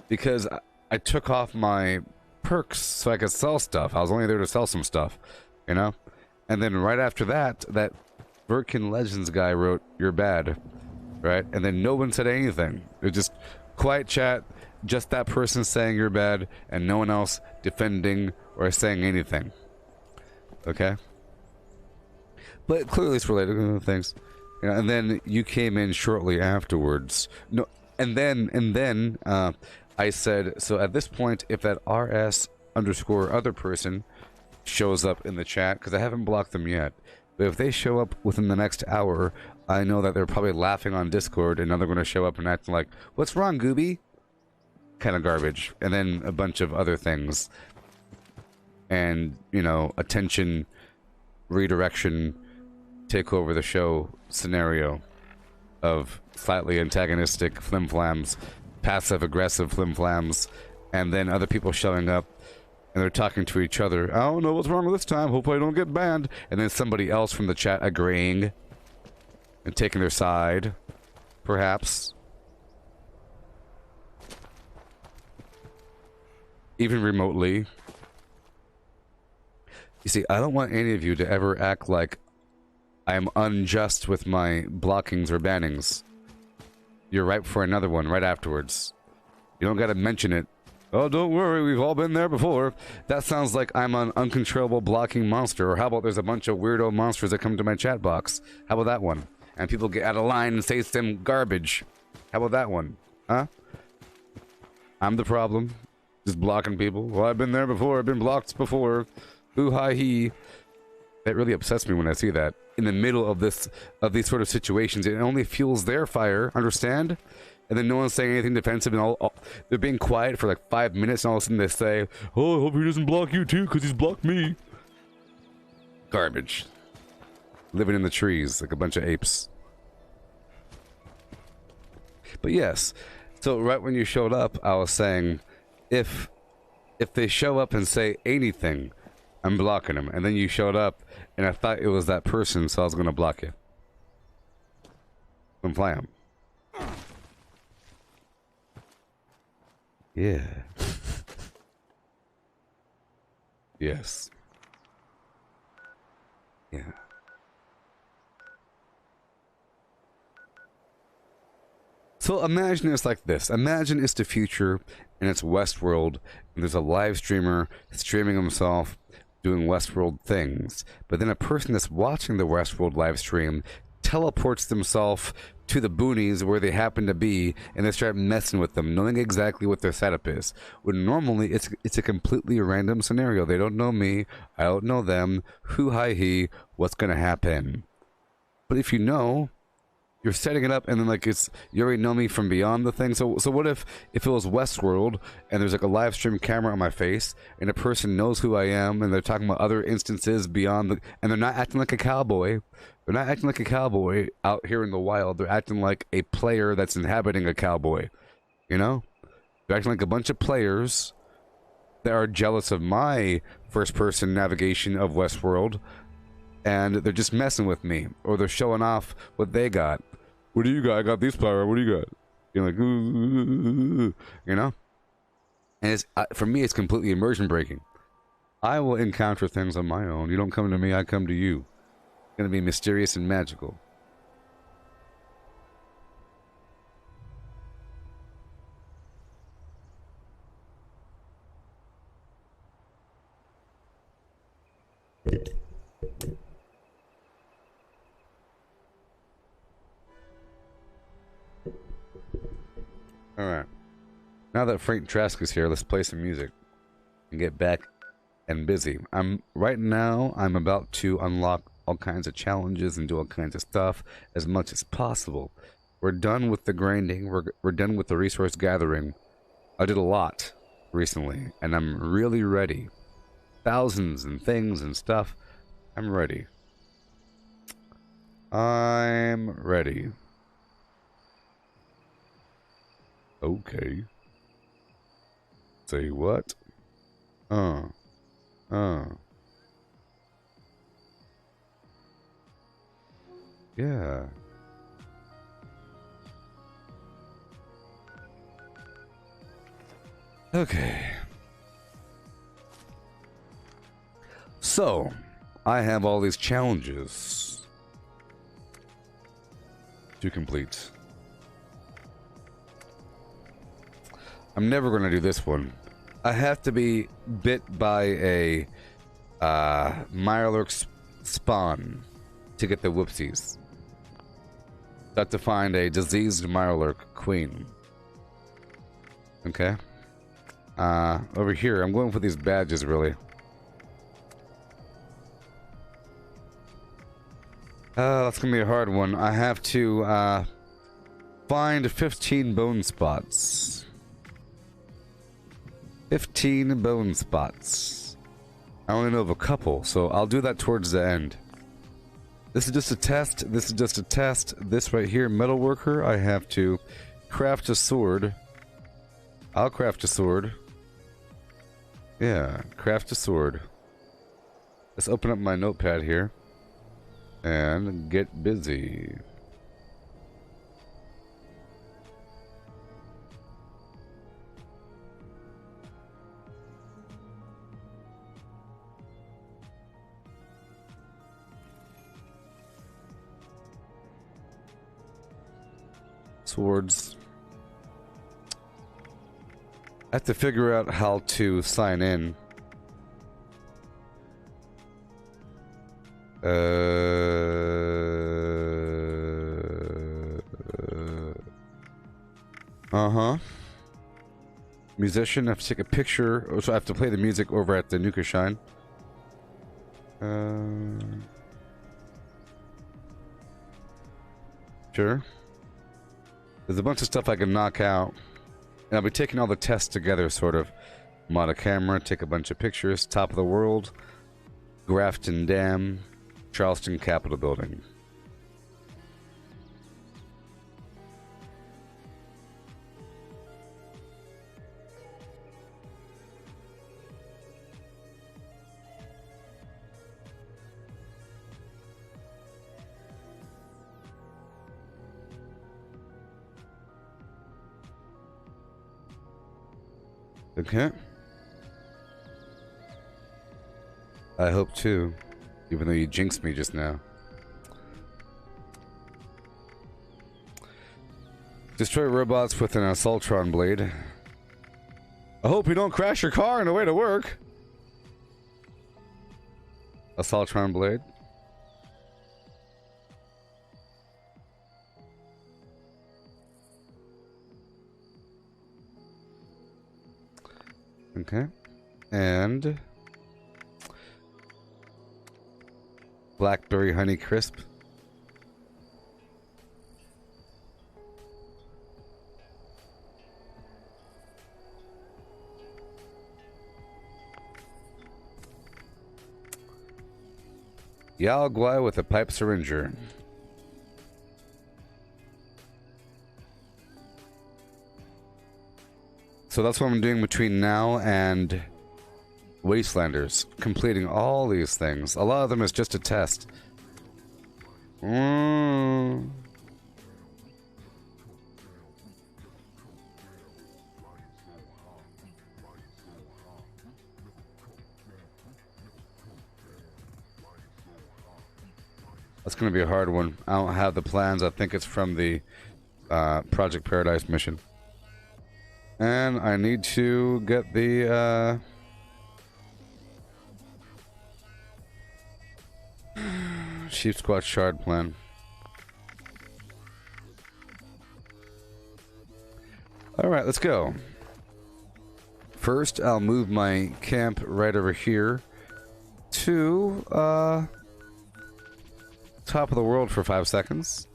Because I took off my perks so I could sell stuff. I was only there to sell some stuff, you know? And then right after that, that Virkin Legends guy wrote, "You're bad," right? And then no one said anything. It was just quiet chat, just that person saying you're bad, and no one else defending or saying anything. Okay? But clearly it's related to things. You know, and then you came in shortly afterwards. No, and then I said, so at this point, if that RS_other person shows up in the chat, because I haven't blocked them yet, but if they show up within the next hour, I know that they're probably laughing on Discord, and now they're going to show up and acting like, "What's wrong, Gooby?" Kind of garbage. And then a bunch of other things. And, you know, attention, redirection, take over the show scenario of slightly antagonistic flimflams, passive-aggressive flimflams, and then other people showing up, and they're talking to each other. "I don't know what's wrong with this time. Hope I don't get banned." And then somebody else from the chat agreeing and taking their side, perhaps. Even remotely. You see, I don't want any of you to ever act like I am unjust with my blockings or bannings. You're ripe for another one right afterwards. You don't gotta mention it. "Oh, don't worry, we've all been there before." That sounds like I'm an uncontrollable blocking monster. Or how about there's a bunch of weirdo monsters that come to my chat box? How about that one? And people get out of line and say some garbage. How about that one? Huh? I'm the problem. Just blocking people. "Well, I've been there before. I've been blocked before. Hoo-hi-hee." That really upsets me when I see that. In the middle of these sort of situations, it only fuels their fire, understand? And then no one's saying anything defensive, and all they're being quiet for like 5 minutes, and all of a sudden they say, "Oh, I hope he doesn't block you too, because he's blocked me." Garbage. Living in the trees like a bunch of apes. But yes, so right when you showed up, I was saying, if they show up and say anything, I'm blocking them. And then you showed up, and I thought it was that person, so I was going to block you. And fly him. Yeah. Yes. Yeah. So imagine it's like this. Imagine it's the future, and it's Westworld, and there's a live streamer streaming himself doing Westworld things. But then a person that's watching the Westworld live stream teleports themselves to the boonies where they happen to be, and they start messing with them, knowing exactly what their setup is. When normally it's a completely random scenario. They don't know me, I don't know them, who-hi-he, what's gonna happen. But if you know, you're setting it up, and then like you already know me from beyond the thing. So what if it was Westworld, and there's like a live stream camera on my face, and a person knows who I am, and they're talking about other instances beyond and they're not acting like a cowboy. They're not acting like a cowboy out here in the wild. They're acting like a player that's inhabiting a cowboy. You know? They're acting like a bunch of players that are jealous of my first-person navigation of Westworld, and they're just messing with me, or they're showing off what they got. "What do you got? I got these power. What do you got?" You're like, ooh, you know? And it's for me, it's completely immersion breaking. I will encounter things on my own. You don't come to me, I come to you. It's going to be mysterious and magical. Alright. Now that Frank Trask is here, let's play some music and get back and busy. Right now I'm about to unlock all kinds of challenges and do all kinds of stuff as much as possible. We're done with the grinding, we're done with the resource gathering, I did a lot recently, and I'm really ready. Thousands and things and stuff. I'm ready. I'm ready. Okay. Say what? Uh. Yeah. Okay. So, I have all these challenges to complete. I'm never going to do this one. I have to be bit by a Mirelurk spawn to get the whoopsies. Got to find a diseased Mirelurk queen. Okay. Over here, I'm going for these badges, really. That's gonna be a hard one. I have to, find 15 bone spots. 15 bone spots. I only know of a couple, so I'll do that towards the end. This is just a test. This is just a test. This right here, metalworker, I have to craft a sword. I'll craft a sword. Yeah, craft a sword. Let's open up my notepad here and get busy. Swords. I have to figure out how to sign in. Musician, I have to take a picture. So I have to play the music over at the Nuka Shine. Sure. There's a bunch of stuff I can knock out. And I'll be taking all the tests together, sort of. Mod a camera, take a bunch of pictures. Top of the world. Grafton Dam. Charleston Capitol Building. Okay. I hope too, even though you jinxed me just now. Destroy robots with an Assaultron blade. I hope you don't crash your car on the way to work. Assaultron blade. Okay. And Blackberry Honey Crisp. Yalguai with a pipe syringer. So that's what I'm doing between now and Wastelanders. Completing all these things. A lot of them is just a test. That's going to be a hard one. I don't have the plans. I think it's from the Project Paradise mission. And I need to get the Sheep Squat Shard plan. Alright, let's go. First, I'll move my camp right over here to top of the world for 5 seconds.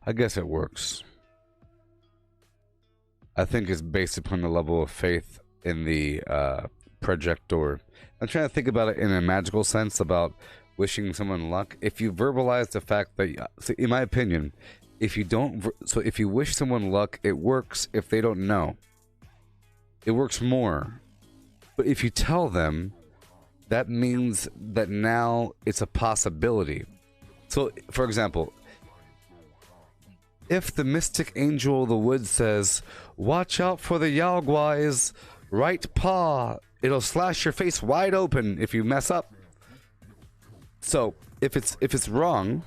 I guess it works. I think it's based upon the level of faith in the projector. I'm trying to think about it in a magical sense about wishing someone luck. If you verbalize the fact that, so in my opinion, if you don't, so if you wish someone luck, it works if they don't know. It works more. But if you tell them, that means that now it's a possibility. So, for example, if the mystic angel of the woods says, "Watch out for the Yao-guai's right paw. It'll slash your face wide open if you mess up." So, if it's wrong,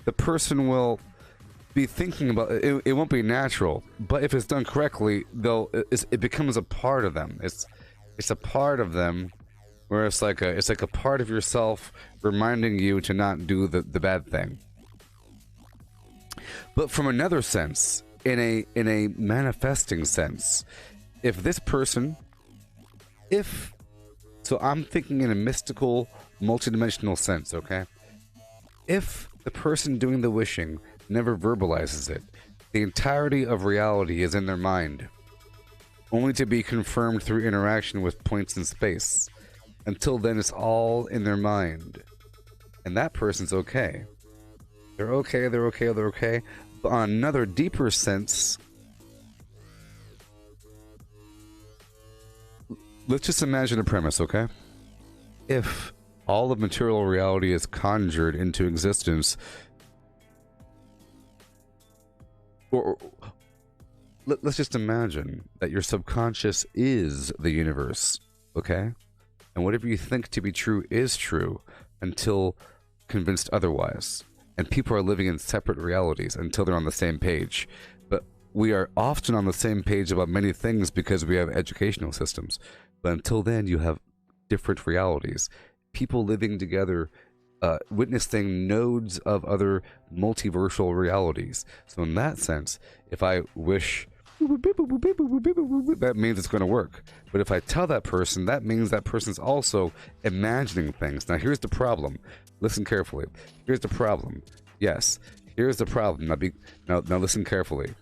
the person will be thinking about it. It won't be natural. But if it's done correctly, it becomes a part of them. It's a part of them, where it's like a part of yourself reminding you to not do the bad thing. But from another sense, in a manifesting sense, if this person, so I'm thinking in a mystical, multidimensional sense, okay? If the person doing the wishing never verbalizes it, the entirety of reality is in their mind, only to be confirmed through interaction with points in space. Until then, it's all in their mind. And that person's okay. They're okay, they're okay, they're okay. But on another deeper sense, let's just imagine a premise, okay? If all of material reality is conjured into existence, or let's just imagine that your subconscious is the universe, okay? And whatever you think to be true is true until convinced otherwise. And people are living in separate realities until they're on the same page. But we are often on the same page about many things because we have educational systems. But until then, you have different realities. People living together, witnessing nodes of other multiversal realities. So in that sense, if I wish, that means it's going to work. But if I tell that person, that means that person's also imagining things. Now here's the problem. Listen carefully. Here's the problem. Yes, here's the problem. Now listen carefully.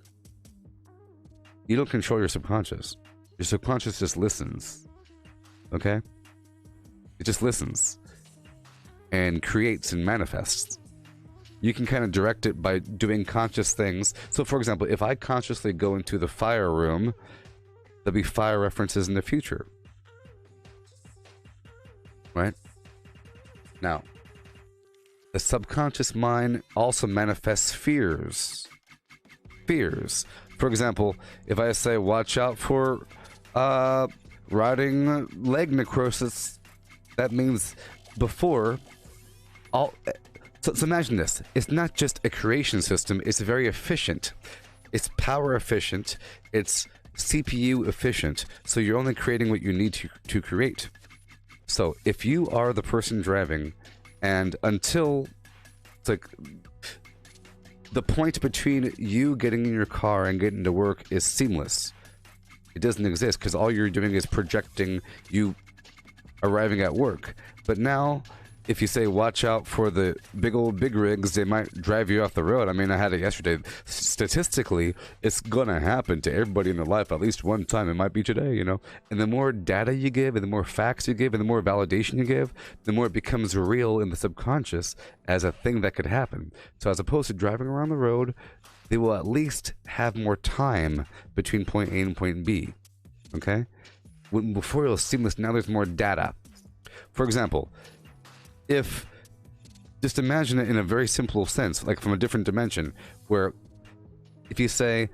You don't control your subconscious. Your subconscious just listens. Okay? It just listens and creates and manifests. You can kind of direct it by doing conscious things. So, for example, if I consciously go into the fire room, there'll be fire references in the future. Right? Now, the subconscious mind also manifests fears. Fears. For example, if I say, watch out for rotting leg necrosis, that means before all. So imagine this. It's not just a creation system. It's very efficient. It's power efficient. It's CPU efficient. So you're only creating what you need to create. So if you are the person driving, and until it's like the point between you getting in your car and getting to work is seamless. It doesn't exist because all you're doing is projecting you arriving at work. But now, if you say, watch out for the big rigs, they might drive you off the road. I mean, I had it yesterday. Statistically, it's going to happen to everybody in their life at least one time. It might be today, you know. And the more data you give, and the more facts you give, and the more validation you give, the more it becomes real in the subconscious as a thing that could happen. So as opposed to driving around the road, they will at least have more time between point A and point B. Okay? Before it was seamless, now there's more data. For example, if, just imagine it in a very simple sense, like from a different dimension, where if you say,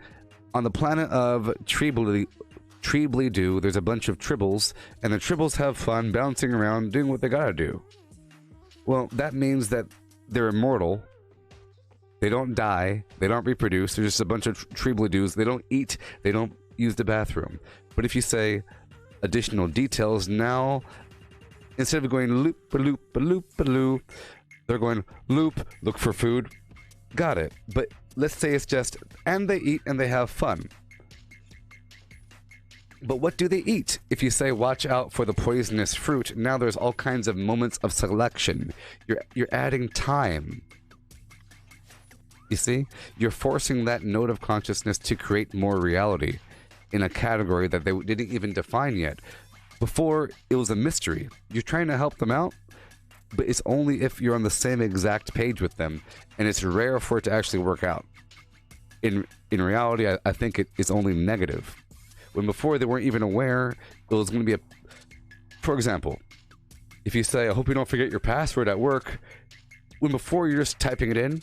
on the planet of Treebly-Doo, there's a bunch of tribbles, and the tribbles have fun bouncing around doing what they gotta do. Well, that means that they're immortal. They don't die. They don't reproduce. They're just a bunch of Treebly-Doos. They don't eat. They don't use the bathroom. But if you say additional details, now instead of going loop-a-loop-a-loop-a-loop, they're going loop, look for food. Got it. But let's say it's just, and they eat and they have fun. But what do they eat? If you say, watch out for the poisonous fruit, now there's all kinds of moments of selection. You're adding time. You see? You're forcing that node of consciousness to create more reality in a category that they didn't even define yet. Before, it was a mystery. You're trying to help them out, but it's only if you're on the same exact page with them, and it's rare for it to actually work out. In reality, I think it's only negative. When before they weren't even aware, it was going to be a... For example, if you say, I hope you don't forget your password at work, when before you're just typing it in,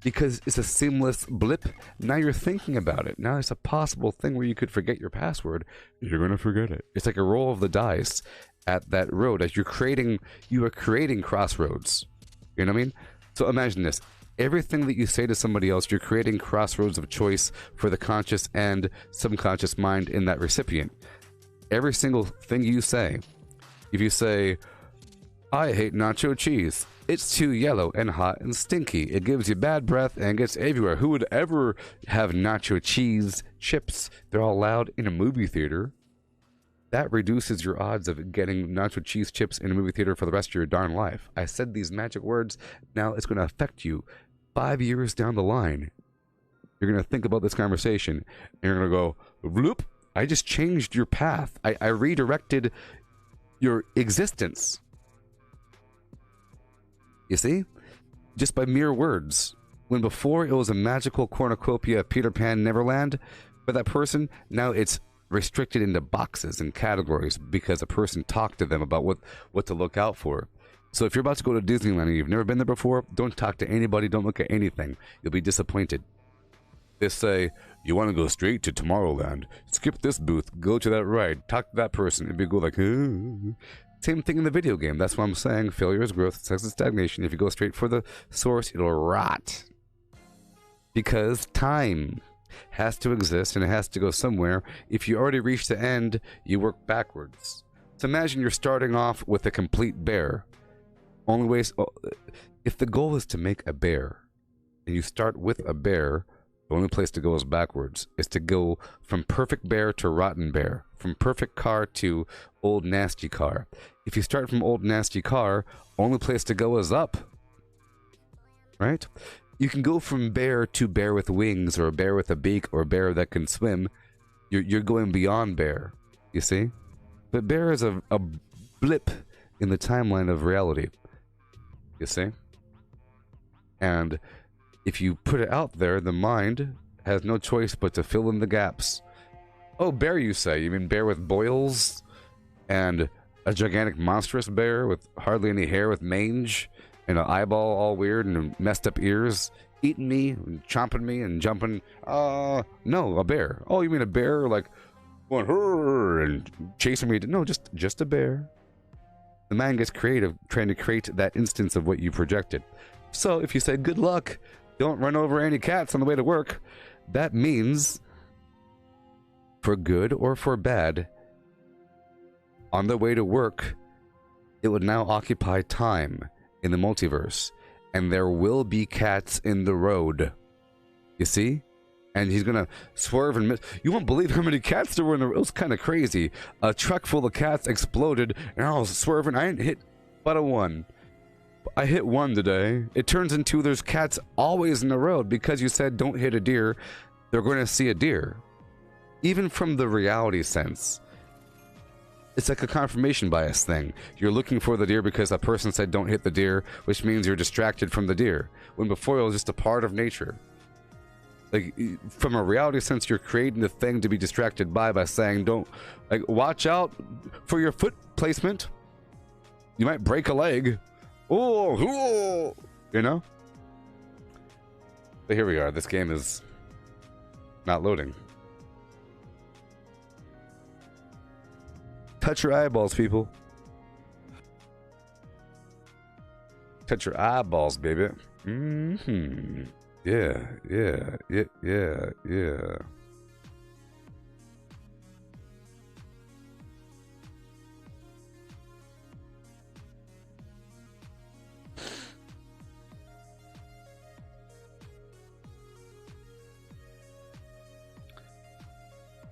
because it's a seamless blip, now you're thinking about it. Now it's a possible thing where you could forget your password. You're going to forget it. It's like a roll of the dice at that road as you are creating crossroads. You know what I mean? So imagine this. Everything that you say to somebody else, you're creating crossroads of choice for the conscious and subconscious mind in that recipient. Every single thing you say, if you say, I hate nacho cheese, it's too yellow and hot and stinky, it gives you bad breath and gets everywhere. Who would ever have nacho cheese chips? They're all allowed in a movie theater. That reduces your odds of getting nacho cheese chips in a movie theater for the rest of your darn life. I said these magic words, now it's going to affect you 5 years down the line. You're going to think about this conversation, and you're going to go, bloop, I just changed your path. I redirected your existence. You see? Just by mere words. When before it was a magical cornucopia of Peter Pan Neverland for that person, now it's restricted into boxes and categories because a person talked to them about what to look out for. So if you're about to go to Disneyland and you've never been there before, don't talk to anybody, don't look at anything. You'll be disappointed. They say, you want to go straight to Tomorrowland, skip this booth, go to that ride, talk to that person, and be go like, Same thing in the video game. That's what I'm saying. Failure is growth, success is stagnation. If you go straight for the source, it'll rot. Because time has to exist and it has to go somewhere. If you already reach the end, you work backwards. So imagine you're starting off with a complete bear. Only ways, if the goal is to make a bear, and you start with a bear, the only place to go is backwards. Is to go from perfect bear to rotten bear. From perfect car to old nasty car. If you start from old nasty car, only place to go is up. Right? You can go from bear to bear with wings, or a bear with a beak, or a bear that can swim. You're going beyond bear. You see? But bear is a blip in the timeline of reality. You see? And if you put it out there, the mind has no choice but to fill in the gaps. Oh, bear, you say? You mean bear with boils? And a gigantic monstrous bear with hardly any hair, with mange, and an eyeball all weird and messed up ears, eating me, and chomping me, and jumping? No, a bear. Oh, you mean a bear like going hurr and chasing me? No, just a bear. The mind gets creative, trying to create that instance of what you projected. So if you say, good luck, don't run over any cats on the way to work, that means, for good or for bad, on the way to work, it would now occupy time in the multiverse, and there will be cats in the road. You see? And he's gonna swerve and miss. You won't believe how many cats there were in the road. It was kind of crazy. A truck full of cats exploded, and I was swerving. I didn't hit but a one. I hit one today. It turns into there's cats always in the road because you said don't hit a deer. They're going to see a deer. Even from the reality sense. It's like a confirmation bias thing. You're looking for the deer because that person said don't hit the deer, which means you're distracted from the deer. When before it was just a part of nature. Like, from a reality sense, you're creating the thing to be distracted by saying don't, like, watch out for your foot placement. You might break a leg. Oh, you know? But here we are. This game is not loading. Touch your eyeballs, people. Touch your eyeballs, baby. Mm-hmm. Yeah.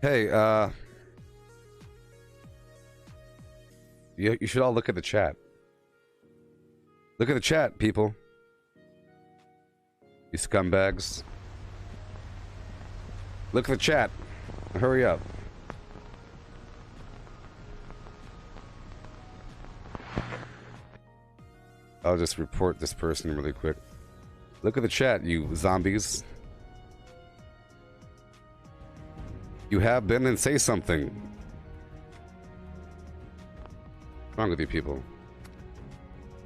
Hey, you should all look at the chat. Look at the chat, people. You scumbags. Look at the chat. Hurry up. I'll just report this person really quick. Look at the chat, you zombies. You have been, and say something. What's wrong with you people?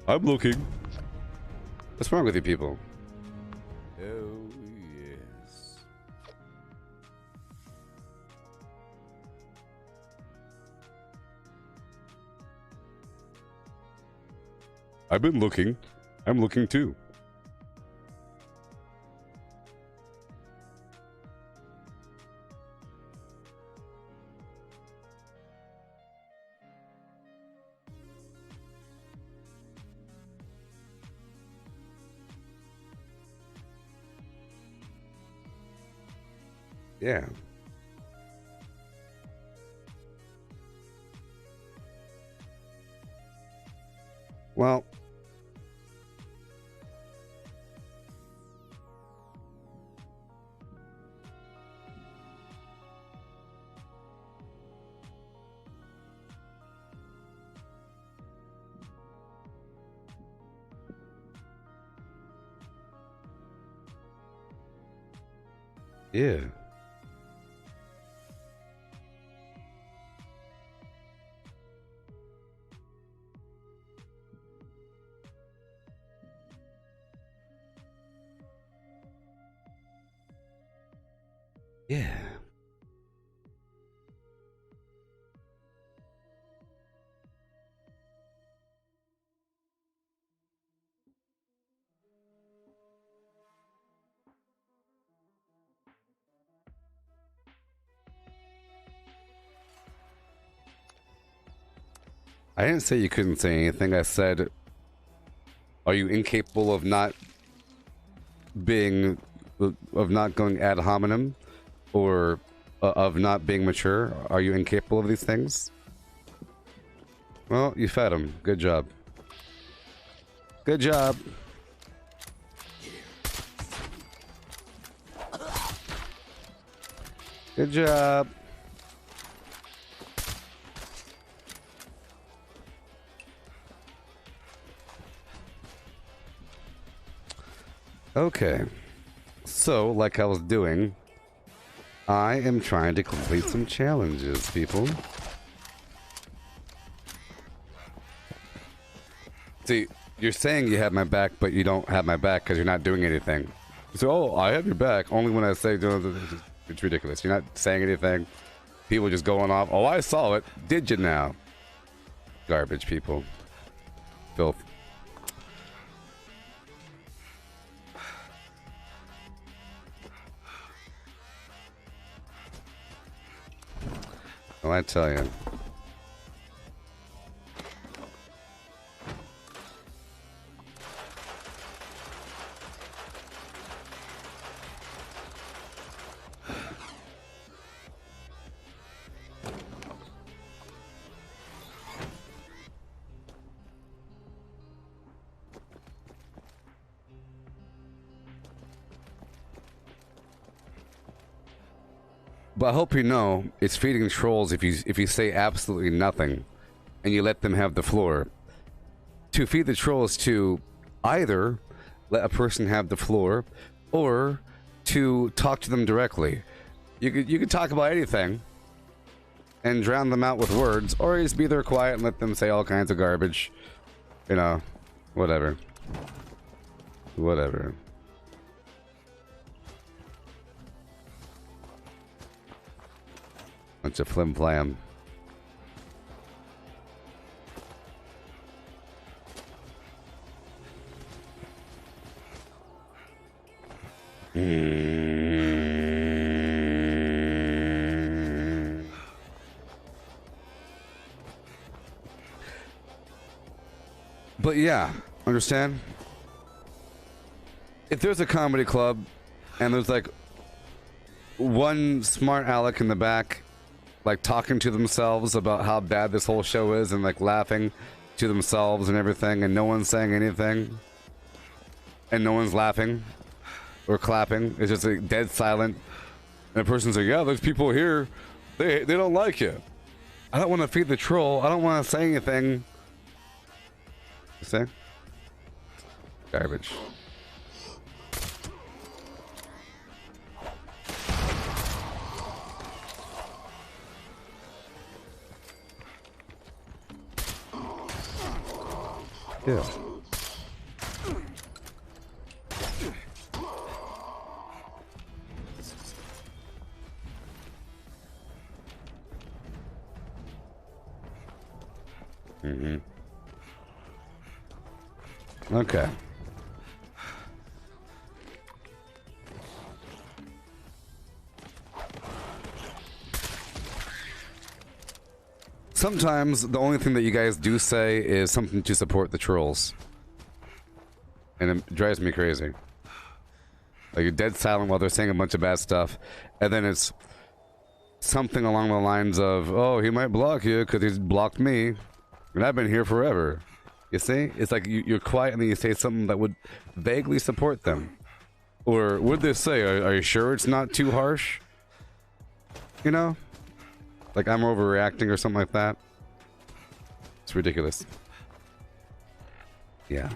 I'm looking. What's wrong with you people? Oh, yes. I've been looking. I'm looking too. Yeah. Well, yeah. Yeah. I didn't say you couldn't say anything. I said, are you incapable of not being, of not going ad hominem, or of not being mature? Are you incapable of these things? Well, you fed him. Good job. Good job. Good job. Okay. So, like I was doing, I am trying to complete some challenges, people. See, you're saying you have my back, but you don't have my back because you're not doing anything. So, oh, I have your back only when I say, it's ridiculous. You're not saying anything. People just going off, oh, I saw it. Did you now? Garbage, people. Filth. Well, I tell you. But I hope you know it's feeding trolls if you say absolutely nothing and you let them have the floor. To feed the trolls to either let a person have the floor or to talk to them directly. You could talk about anything and drown them out with words, or just be there quiet and let them say all kinds of garbage. You know, whatever. Whatever. Bunch of flim flam. But yeah, understand? If there's a comedy club and there's like one smart aleck in the back, like talking to themselves about how bad this whole show is and like laughing to themselves and everything, and no one's saying anything and no one's laughing, or clapping. It's just like dead silent. And the person's like, yeah, there's people here. They don't like you. I don't want to feed the troll. I don't want to say anything. You say? Garbage. Yeah. Mm-hmm. Okay. Sometimes the only thing that you guys do say is something to support the trolls. And it drives me crazy. Like, you're dead silent while they're saying a bunch of bad stuff, and then it's something along the lines of, oh, he might block you because he's blocked me, and I've been here forever. You see? It's like you're quiet and then you say something that would vaguely support them. Or would they say, are you sure it's not too harsh? You know? Like I'm overreacting or something like that. It's ridiculous. Yeah.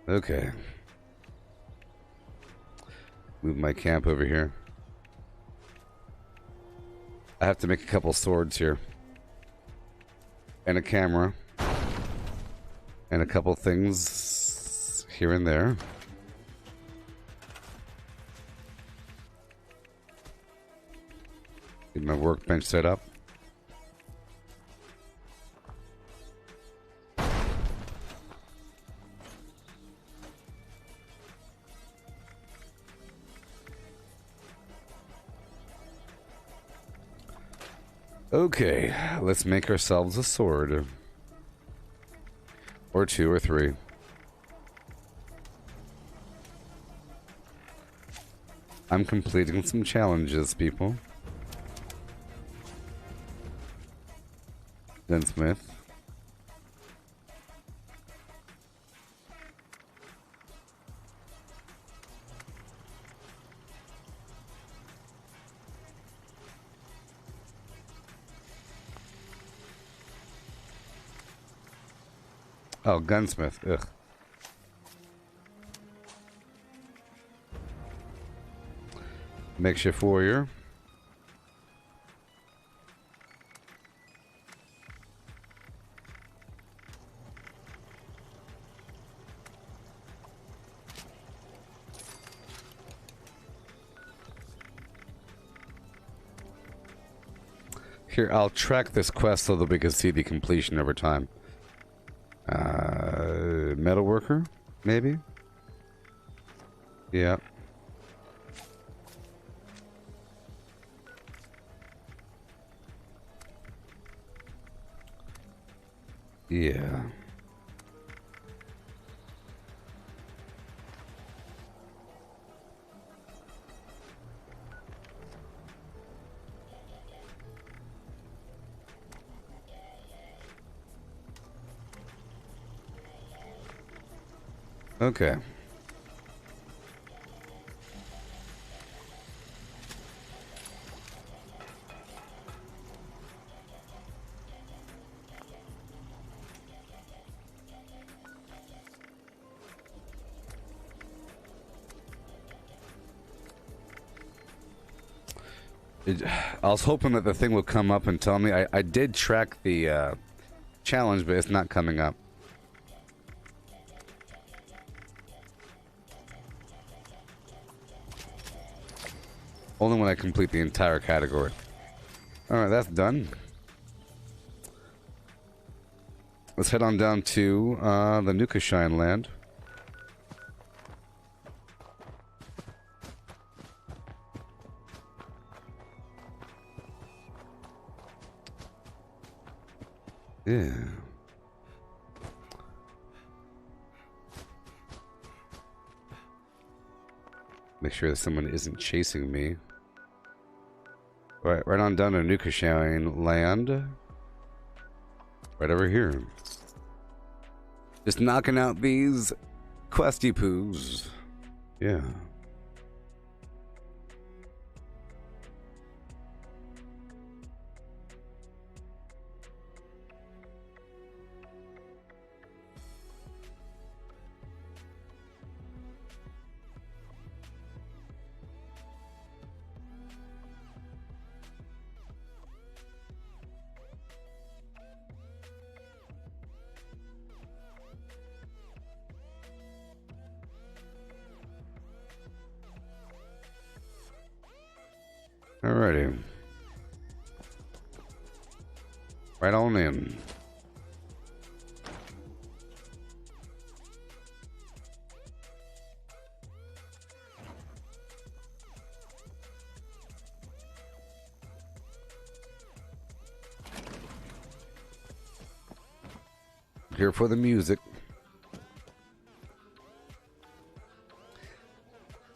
Okay. Move my camp over here. I have to make a couple swords here. And a camera. And a couple things here and there. Get my workbench set up. Okay, let's make ourselves a sword. Or two or three. I'm completing some challenges, people. Gunsmith. Oh, gunsmith. Ugh. Makeshift warrior. Here, I'll track this quest so that we can see the completion over time. Metal worker, maybe? Yeah. Yeah. Okay. I was hoping that the thing would come up and tell me. I did track the challenge, but it's not coming up. Only when I complete the entire category. Alright, that's done. Let's head on down to the Nukashine land. Yeah. Make sure that someone isn't chasing me. Right on down to Nukashine land. Right over here. Just knocking out these questy poos. Yeah. Alrighty. Right on in. Here for the music.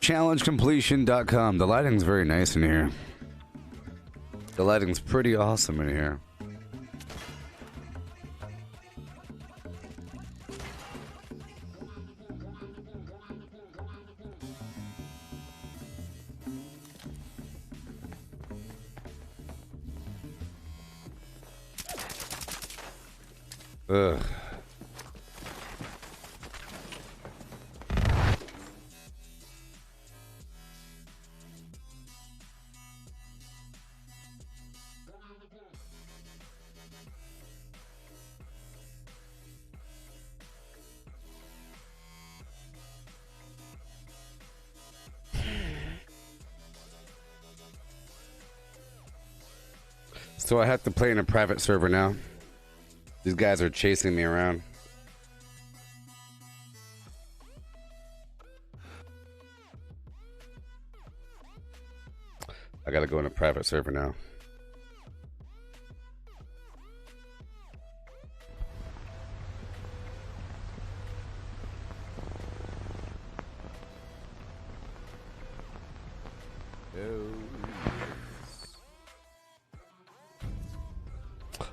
ChallengeCompletion.com. The lighting's very nice in here. The lighting's pretty awesome in here. Ugh. So I have to play in a private server now. These guys are chasing me around. I gotta go in a private server now.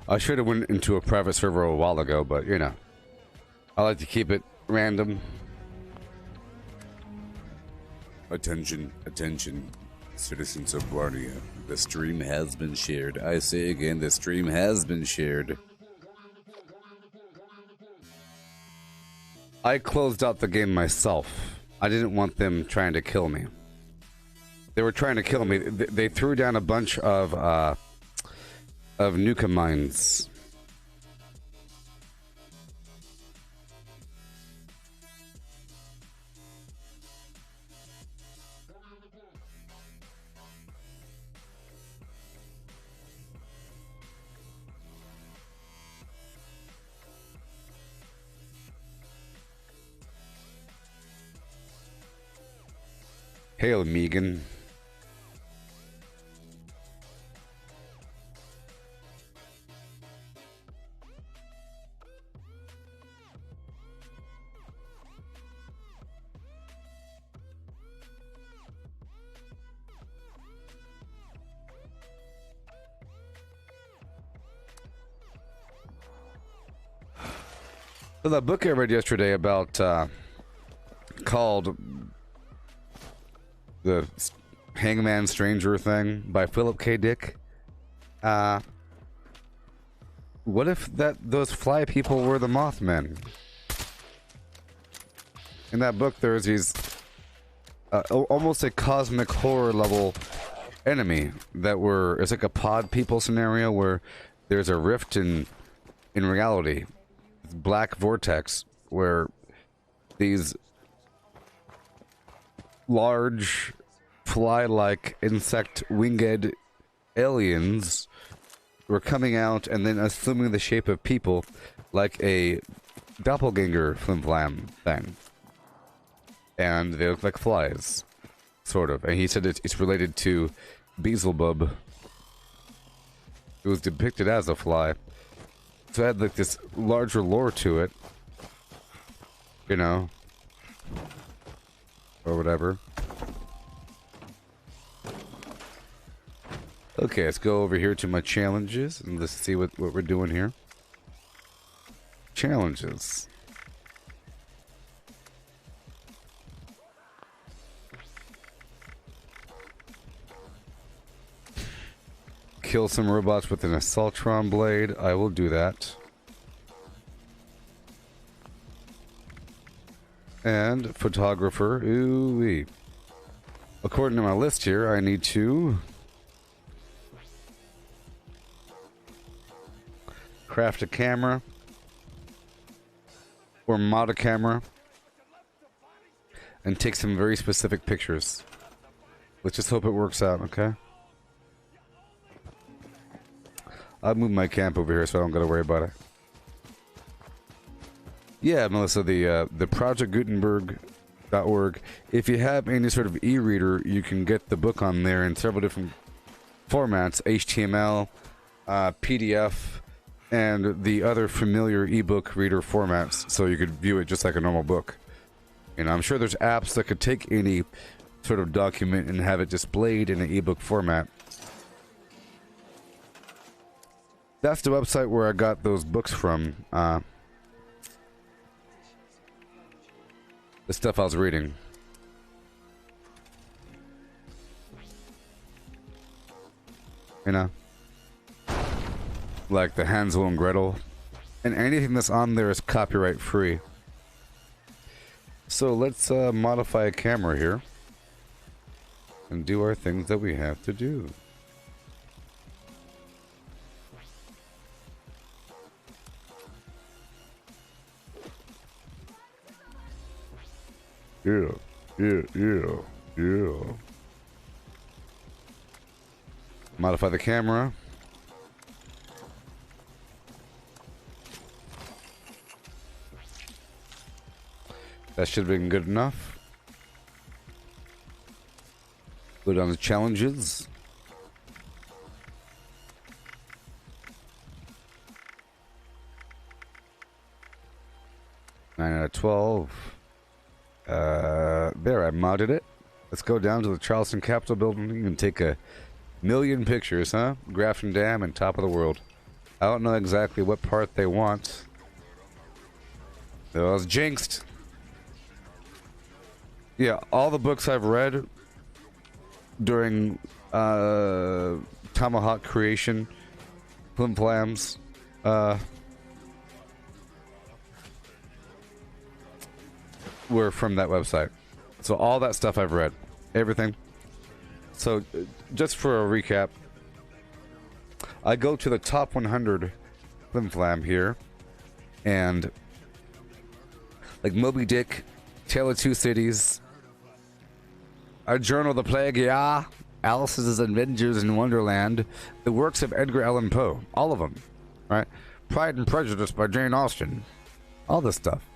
I should have went into a private server a while ago, but you know, I like to keep it random. Attention, attention, citizens of Barnia. The stream has been shared. I say again, the stream has been shared. I closed out the game myself. I didn't want them trying to kill me. They were trying to kill me. They threw down a bunch of Nuka mines. Hail, Megan. So that book I read yesterday about called The Hangman Stranger thing by Philip K. Dick. What if those fly people were the Mothmen? In that book, there's these almost a cosmic horror level enemy that it's like a pod people scenario where there's a rift in reality. Black vortex where these large fly-like insect winged aliens were coming out and then assuming the shape of people like a doppelganger flim-flam thing, and they look like flies, sort of. And he said it's related to Beelzebub. It was depicted as a fly. So it had like this larger lore to it, you know, or whatever. Okay, let's go over here to my challenges and let's see what we're doing here. Challenges. kill some robots with an assaultron blade. I will do that. And photographer. Ooh-wee. According to my list here, I need to craft a camera or mod a camera and take some very specific pictures. Let's just hope it works out, okay? I'll move my camp over here so I don't gotta worry about it. Yeah, Melissa, the projectgutenberg.org. If you have any sort of e-reader, you can get the book on there in several different formats: HTML, PDF, and the other familiar ebook reader formats, so you could view it just like a normal book. You know, I'm sure there's apps that could take any sort of document and have it displayed in an ebook format. That's the website where I got those books from. The stuff I was reading. You know? Like the Hansel and Gretel. And anything that's on there is copyright free. So let's modify a camera here. And do our things that we have to do. Yeah. Modify the camera. That should have been good enough. Go down to challenges. Nine out of 12. There, I modded it. Let's go down to the Charleston Capitol building and take a million pictures, huh? Grafton Dam and top of the world. I don't know exactly what part they want. I was jinxed. Yeah, all the books I've read during Tomahawk Creation, Flim Flams, were from that website. So all that stuff I've read. Everything. So just for a recap, I go to the top 100 Flim Flam here, and like Moby Dick, Tale of Two Cities, A Journal of the Plague, yeah, Alice's Adventures in Wonderland, the works of Edgar Allan Poe, all of them, right? Pride and Prejudice by Jane Austen, all this stuff.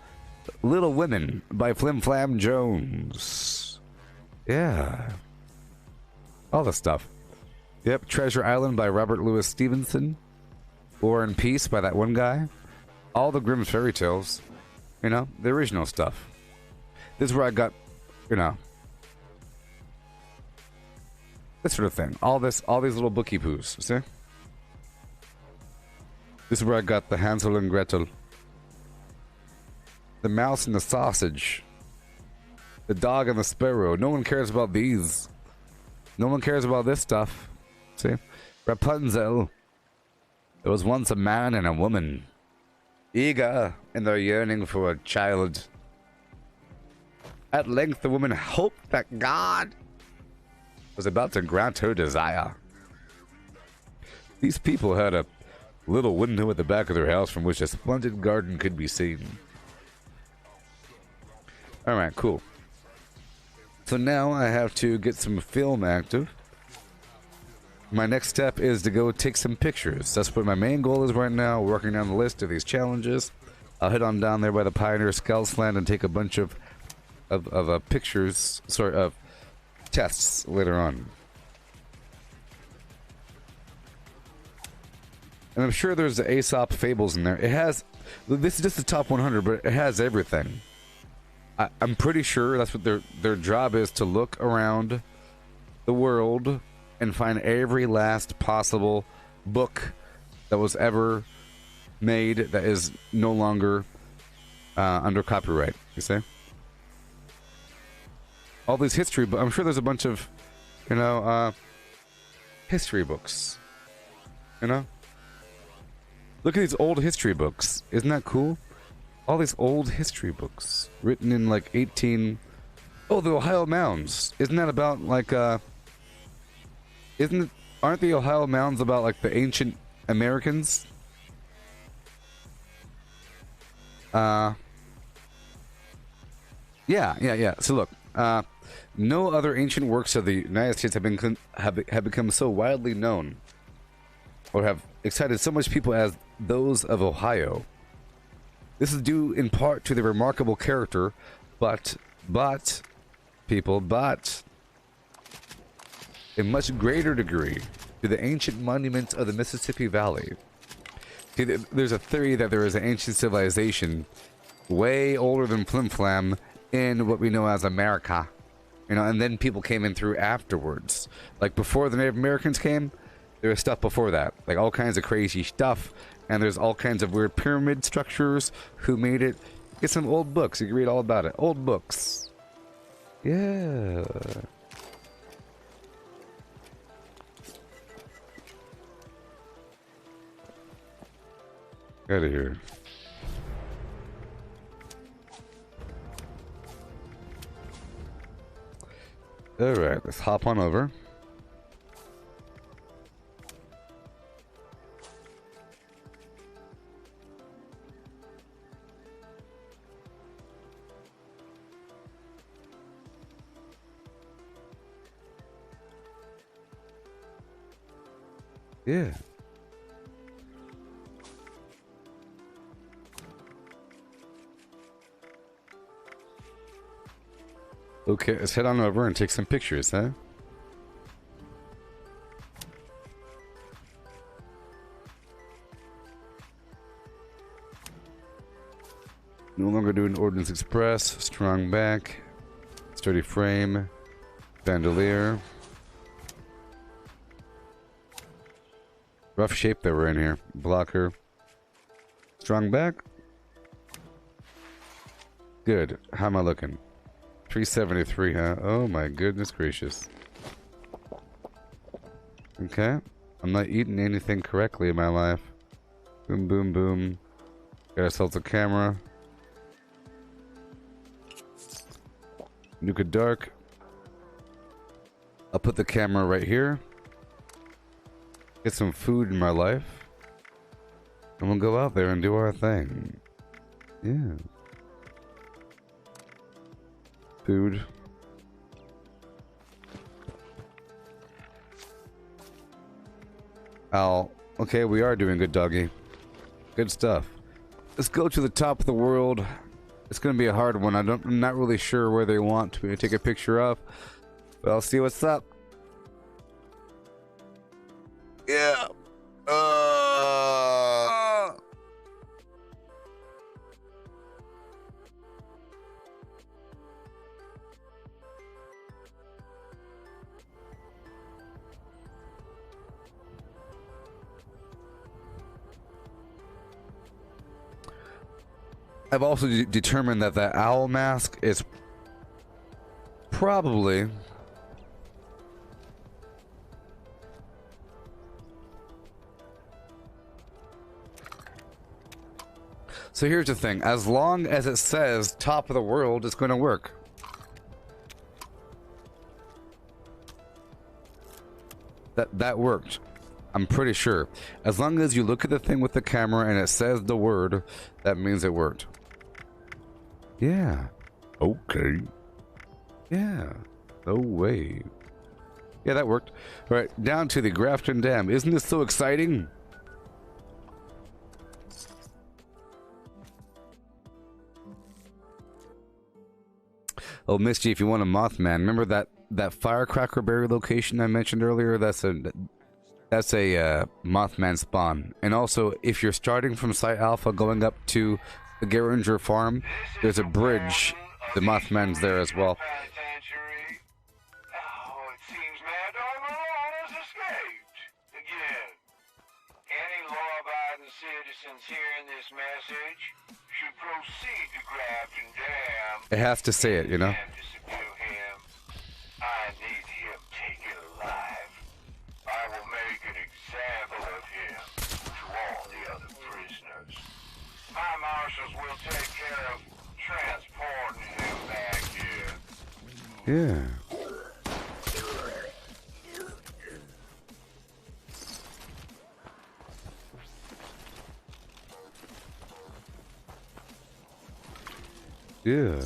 Little Women by Flim Flam Jones, yeah, all this stuff. Yep, Treasure Island by Robert Louis Stevenson, War and Peace by that one guy, all the Grimm's fairy tales, you know, the original stuff. This is where I got, you know, this sort of thing. All these little bookie poos, see? This is where I got the Hansel and Gretel, the Mouse and the Sausage, the Dog and the Sparrow. No one cares about these. No one cares about this stuff. See? Rapunzel. There was once a man and a woman, eager in their yearning for a child. At length the woman hoped that God was about to grant her desire. These people had a little window at the back of their house from which a splendid garden could be seen. Alright, cool. So now I have to get some film active. My next step is to go take some pictures. That's what my main goal is right now, working down the list of these challenges. I'll head on down there by the Pioneer Scouts land and take a bunch of pictures, of tests later on. And I'm sure there's the Aesop Fables in there. It has, this is just the top 100, but it has everything. I'm pretty sure that's what their job is, to look around the world and find every last possible book that was ever made that is no longer under copyright, you see? All these history books, I'm sure there's a bunch of, you know, history books. You know? Look at these old history books. Isn't that cool? All these old history books written in like 18. Oh, the Ohio Mounds. Isn't that about like aren't the Ohio Mounds about like the ancient Americans? Yeah. So look, no other ancient works of the United States have become so widely known, or have excited so much people as those of Ohio. This is due in part to the remarkable character, but in much greater degree to the ancient monuments of the Mississippi Valley. See, there's a theory that there is an ancient civilization way older than Flim Flam in what we know as America. You know, and then people came in through afterwards. Like before the Native Americans came, there was stuff before that. Like all kinds of crazy stuff. And there's all kinds of weird pyramid structures. Who made it? Get some old books. You can read all about it. Old books. Yeah. Out of here. Alright, let's hop on over. Yeah. Okay, let's head on over and take some pictures, huh? No longer doing Ordnance Express. Strong back. Sturdy frame. Bandolier. Rough shape that we're in here. Blocker. Strong back. Good. How am I looking? 373, huh? Oh my goodness gracious. Okay. I'm not eating anything correctly in my life. Boom, boom, boom. Got ourselves a camera. Nuka Dark. I'll put the camera right here. Get some food in my life. And we'll go out there and do our thing. Yeah. Food. Okay, we are doing good, doggy. Good stuff. Let's go to the top of the world. It's gonna be a hard one. I'm not really sure where they want me to take a picture of, but I'll see what's up. Yeah. I've also determined that the owl mask is probably so. Here's the thing: as long as it says "top of the world," it's going to work. That worked. I'm pretty sure. As long as you look at the thing with the camera and it says the word, that means it worked. Yeah. Okay. Yeah. No way. Yeah, that worked. All right, down to the Grafton Dam. Isn't this so exciting? Oh, Misty, if you want a Mothman, remember that firecracker berry location I mentioned earlier? That's a Mothman spawn. And also, if you're starting from Site Alpha going up to the Geringer farm, there's a bridge. The Mothman's there as well. It has to say it, you know? I need him taken alive. I will make an example of him. Yeah. Yeah.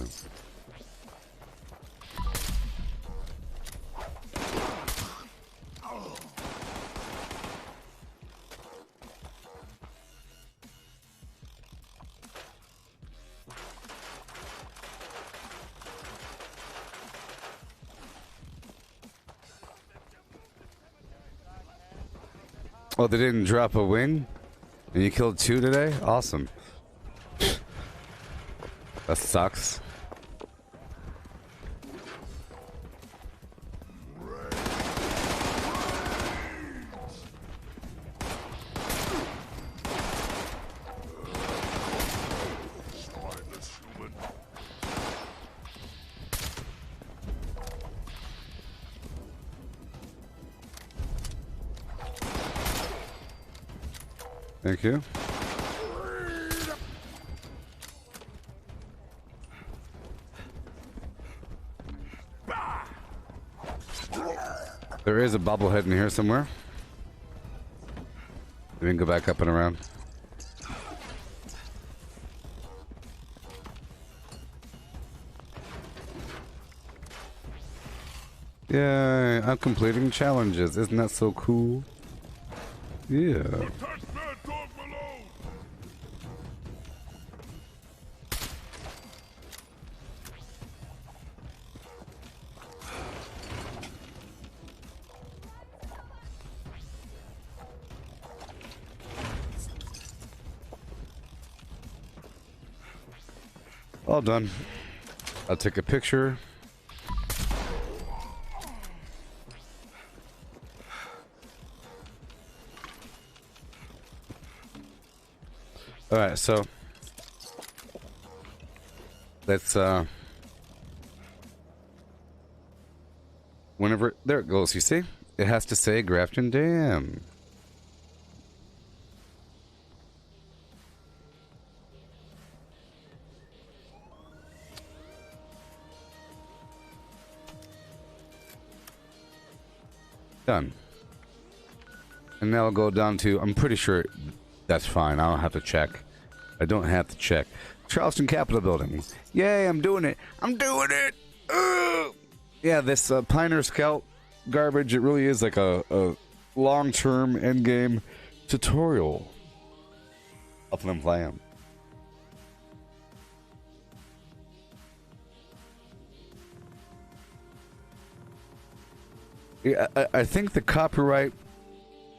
Oh, they didn't drop a wing? And you killed 2 today? Awesome. That sucks. Thank you. There is a bobblehead in here somewhere. We can go back up and around. Yeah, I'm completing challenges. Isn't that so cool? Yeah. All done. I'll take a picture. All right, so let's whenever there it goes, you see? It has to say Grafton Dam. Done. And now I'll go down to, I'm pretty sure that's fine. I don't have to check. I don't have to check. Charleston Capitol Building. Yay, I'm doing it. I'm doing it. Ugh. Yeah, this Pioneer Scout garbage, it really is like a long-term endgame tutorial of them playing. Yeah, I think the copyright,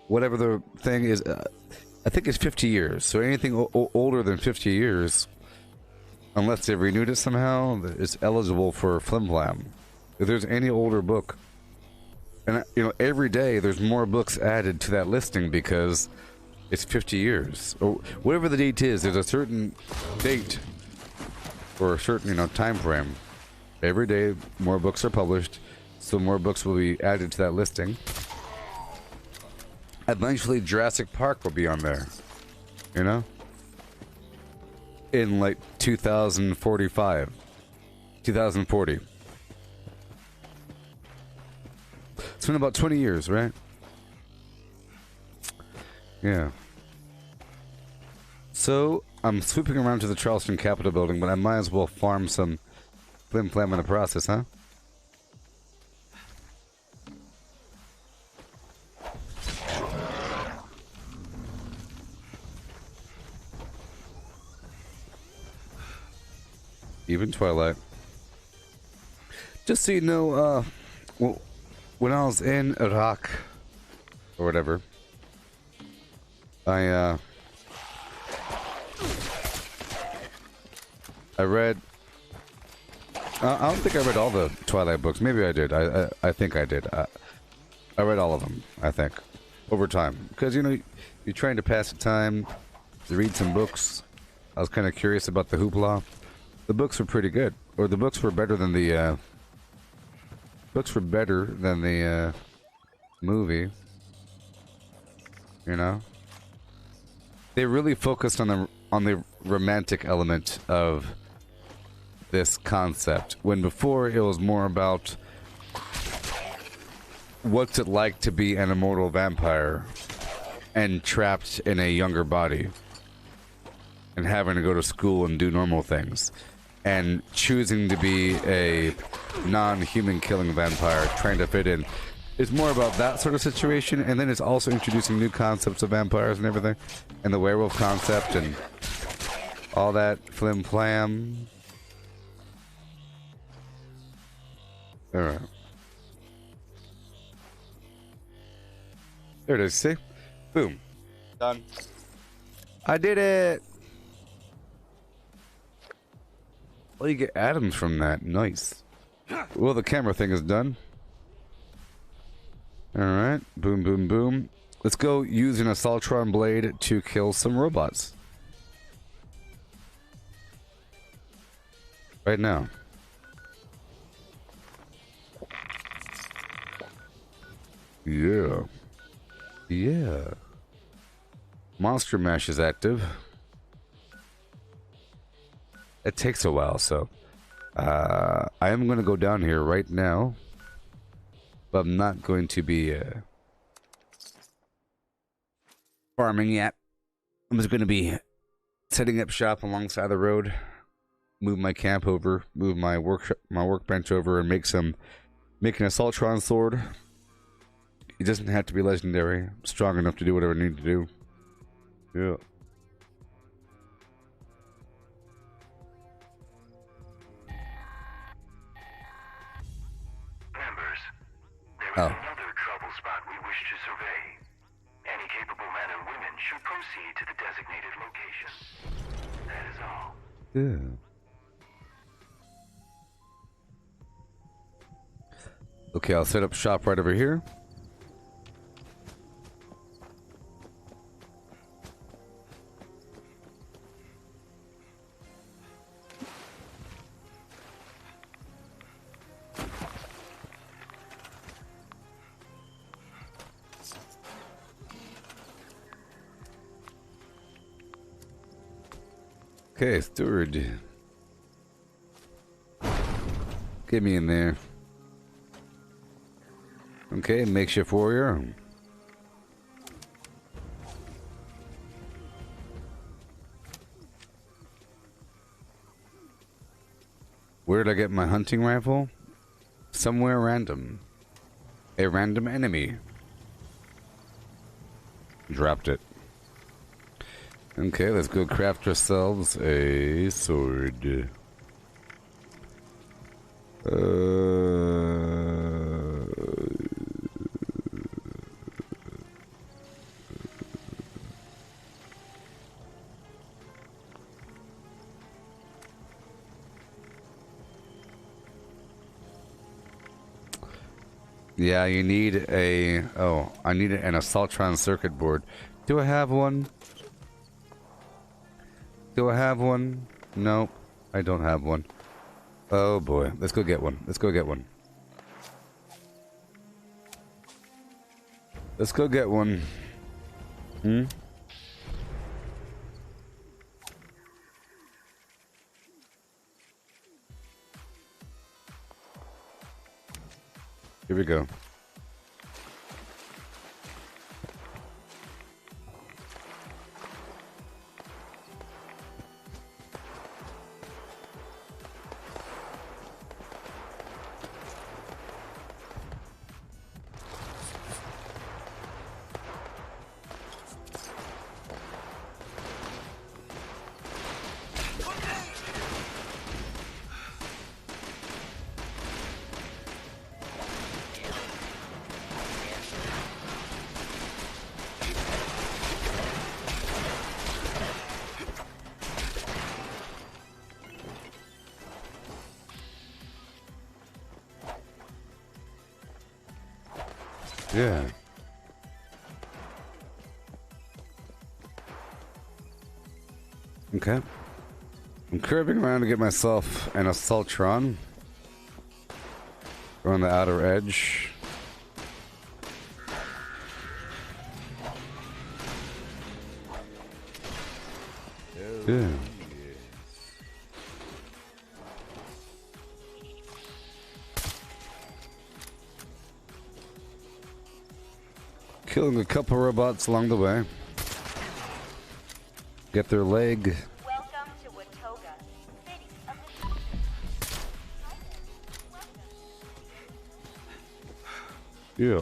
whatever the thing is, I think it's 50 years. So anything older than 50 years, unless they renewed it somehow, is eligible for flimflam. If there's any older book, and you know, every day there's more books added to that listing because it's 50 years or whatever the date is. There's a certain date or a certain, you know, time frame. Every day more books are published. So more books will be added to that listing. Eventually Jurassic Park will be on there. You know? In like 2045. 2040. It's been about 20 years, right? Yeah. So, I'm swooping around to the Charleston Capitol Building, but I might as well farm some flim-flam in the process, huh? Even Twilight. Just so you know, well, when I was in Iraq, or whatever, I read, I don't think I read all the Twilight books. Maybe I did. I think I did. I read all of them, I think, over time. Because, you know, you're trying to pass the time, to read some books. I was kind of curious about the hoopla. The books were pretty good, or the books were better than the movie. You know, they really focused on the romantic element of this concept, when before it was more about what's it like to be an immortal vampire and trapped in a younger body and having to go to school and do normal things, and choosing to be a non-human killing vampire trying to fit in. It's more about that sort of situation, and then it's also introducing new concepts of vampires and everything, and the werewolf concept and all that flim flam. Alright. There it is, see? Boom. Done. I did it! Well, you get atoms from that. Nice. Well, the camera thing is done. Alright. Boom, boom, boom. Let's go use an Assaultron blade to kill some robots. Right now. Yeah. Yeah. Monster Mash is active. It takes a while, so I am going to go down here right now, but I'm not going to be farming yet. I'm just going to be setting up shop alongside the road, move my camp over, move my workbench over, and make an Assaultron sword. It doesn't have to be legendary. I'm strong enough to do whatever I need to do. Yeah. There is another trouble spot we wish to survey. Any capable men and women should proceed to the designated location. That is all. Yeah. Okay, I'll set up shop right over here. Okay, steward. Get me in there. Okay, makeshift warrior. Where did I get my hunting rifle? Somewhere random. A random enemy. Dropped it. Okay, let's go craft ourselves a sword. Yeah, you need a... Oh, I need an Assaultron circuit board. Do I have one? Do I have one? Nope, I don't have one. Oh boy, let's go get one. Let's go get one. Let's go get one. Hmm? Here we go. Yeah. Okay. I'm curving around to get myself an Assaultron. Go on the outer edge. Yeah. Killing a couple robots along the way. Get their leg. Welcome to Watoga, city of the... Yeah.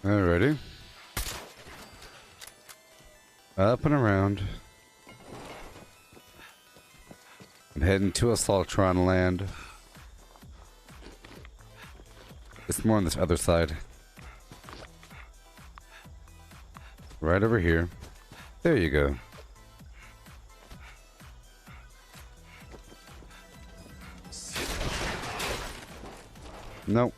Alrighty. Up and around. I'm heading to Assaultron land. It's more on this other side. Right over here. There you go. Nope.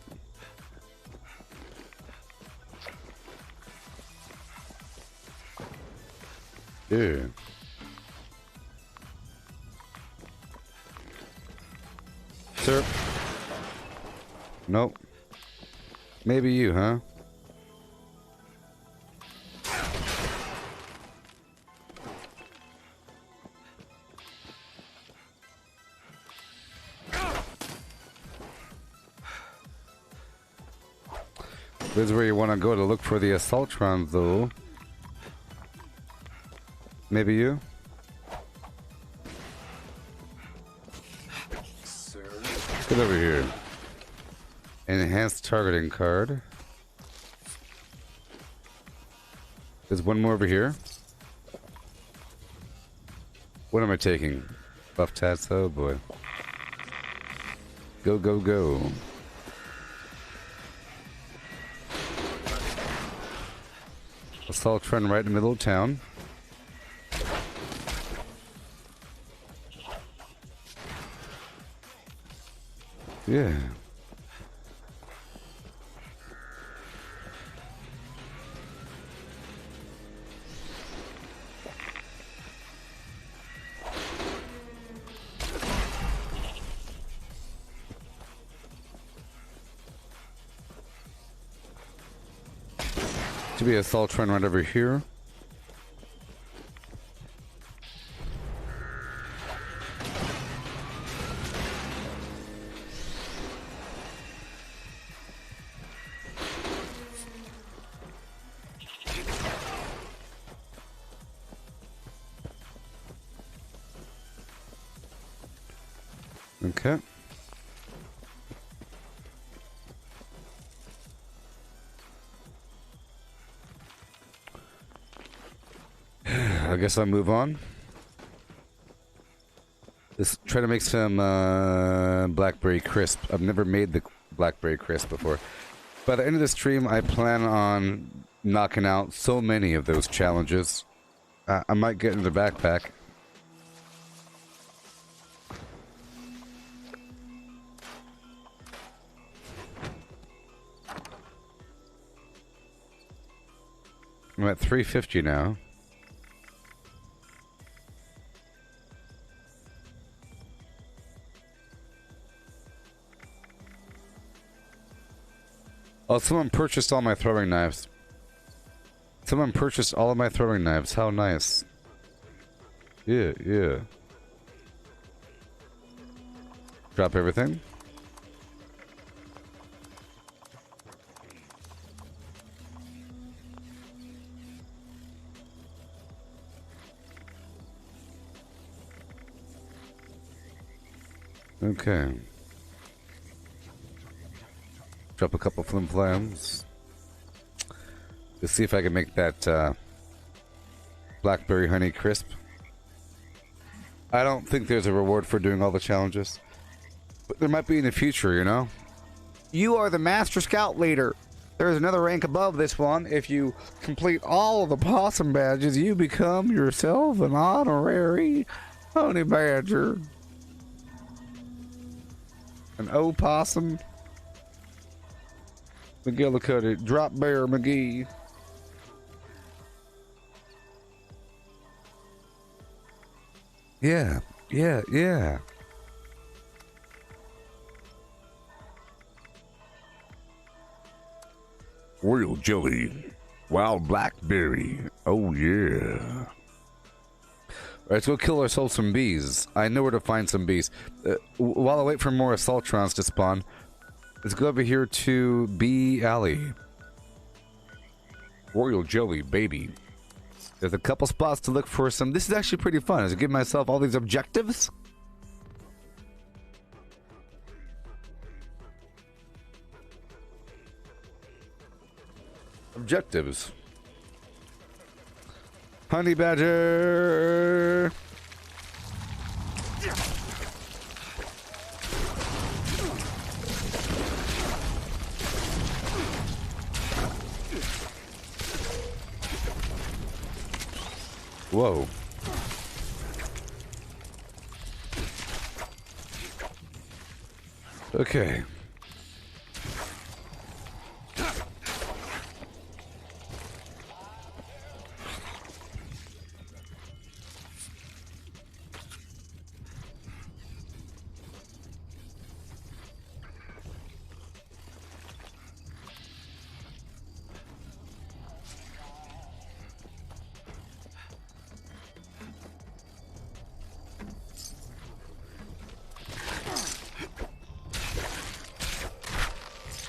Yeah. Sir. Nope. Maybe you, huh? This is where you want to go to look for the Assaultrons, though. Maybe you? Sir. Get over here. Enhanced targeting card. There's one more over here. What am I taking? Buff tats? Oh boy. Go, go, go. Assault trend right in the middle of town. Yeah. To be assault trend right over here. Okay. I guess I'll move on. Let's try to make some blackberry crisp. I've never made the blackberry crisp before. By the end of the stream, I plan on knocking out so many of those challenges. I might get in the backpack. I'm at 350 now. Oh, someone purchased all my throwing knives. Someone purchased all of my throwing knives. How nice. Yeah, yeah. Drop everything. Okay. Drop a couple flim flams. Let's see if I can make that blackberry honey crisp. I don't think there's a reward for doing all the challenges, but there might be in the future, you know? You are the Master Scout Leader. There's another rank above this one. If you complete all of the possum badges, you become yourself an honorary honey badger. An opossum. McGillicuddy. Drop Bear McGee. Yeah, yeah, yeah. Royal jelly. Wild blackberry. Oh, yeah. Alright, let's go kill ourselves some bees. I know where to find some bees. While I wait for more assaultrons to spawn, let's go over here to Bee Alley. Royal jelly, baby. There's a couple spots to look for some. This is actually pretty fun. As I give myself all these objectives. Objectives. Honey badger. Whoa. Okay.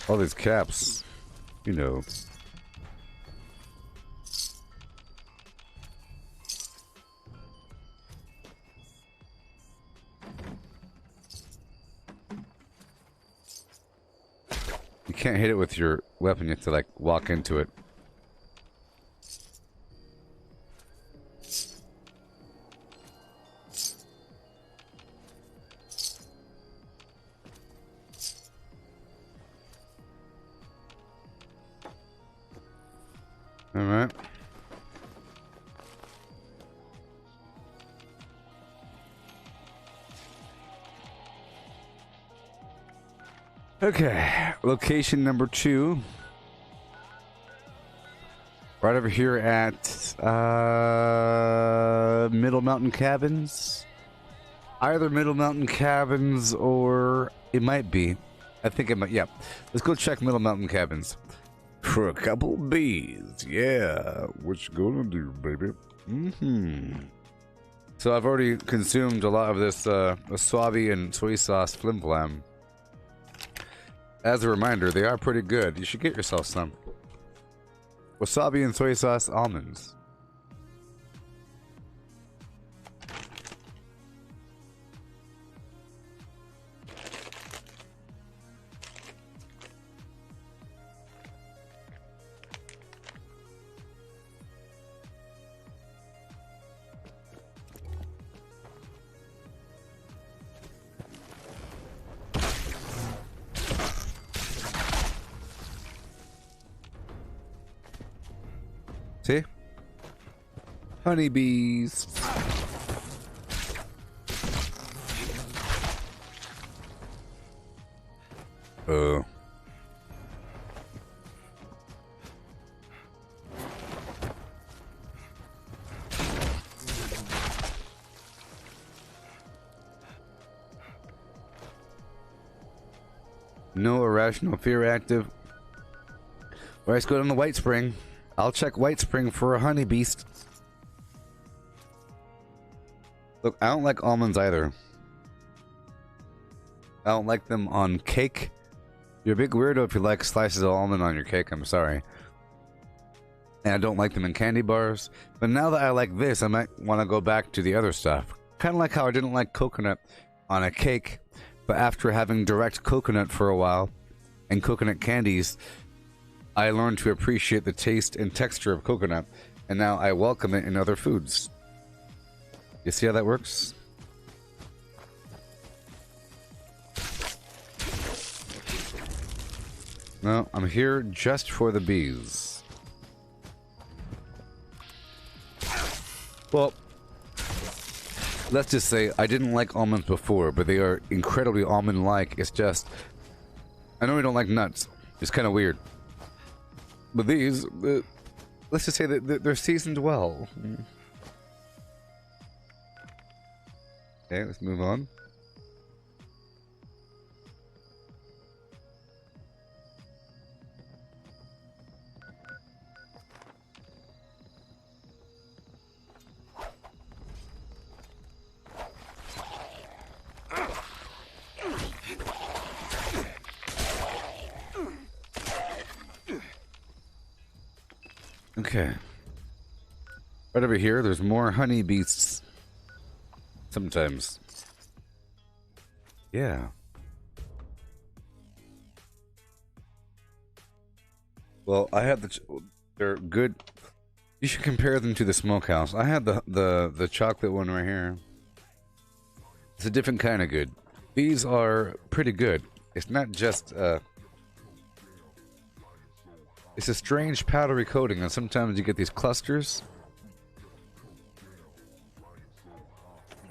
All these caps, you know. You can't hit it with your weapon, you have to like walk into it. All right. Okay, location number 2. Right over here at Middle Mountain Cabins. Either Middle Mountain Cabins or it might be. I think it might, yeah. Let's go check Middle Mountain Cabins. For a couple bees, yeah. What you gonna do, baby? So I've already consumed a lot of this wasabi and soy sauce flim flam. As a reminder, they are pretty good. You should get yourself some. Wasabi and soy sauce almonds. See? Honeybees. No irrational fear active. Alright, let's go down to White Spring. I'll check White Spring for a honey beast. Look, I don't like almonds either. I don't like them on cake. You're a big weirdo if you like slices of almond on your cake, I'm sorry. And I don't like them in candy bars. But now that I like this, I might want to go back to the other stuff. Kind of like how I didn't like coconut on a cake, but after having direct coconut for a while, and coconut candies, I learned to appreciate the taste and texture of coconut, and now I welcome it in other foods. You see how that works? No, I'm here just for the bees. Well, let's just say I didn't like almonds before, but they are incredibly almond-like. It's just, I know we don't like nuts. It's kind of weird. But these, let's just say that they're seasoned well. Okay, let's move on. Okay. Right over here, there's more honey beasts. Sometimes. Yeah. Well, I had they're good. You should compare them to the smokehouse. I had the chocolate one right here. It's a different kind of good. These are pretty good. It's not just it's a strange powdery coating, and sometimes you get these clusters.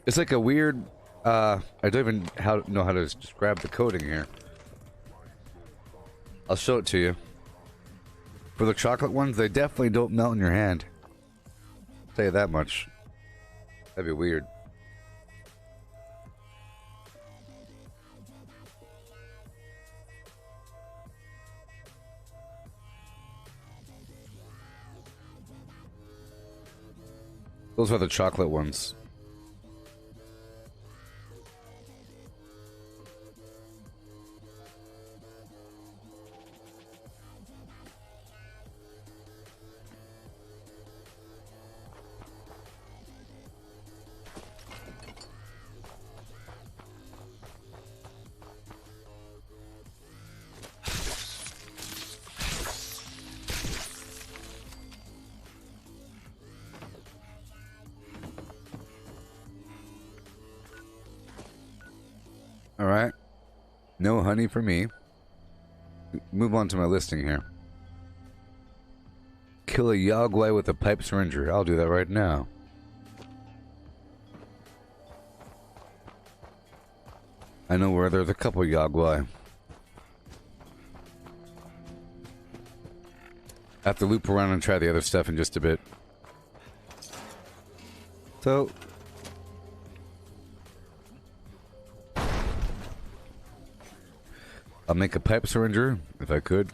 It's like a weird. I don't even know how to describe the coating here. I'll show it to you. For the chocolate ones, they definitely don't melt in your hand. I'll tell you that much. That'd be weird. Those are the chocolate ones. Alright. No honey for me. Move on to my listing here. Kill a Yogwai with a pipe syringer. I'll do that right now. I know where there's a couple Yogwai. I have to loop around and try the other stuff in just a bit. So... I'll make a pipe syringer, if I could.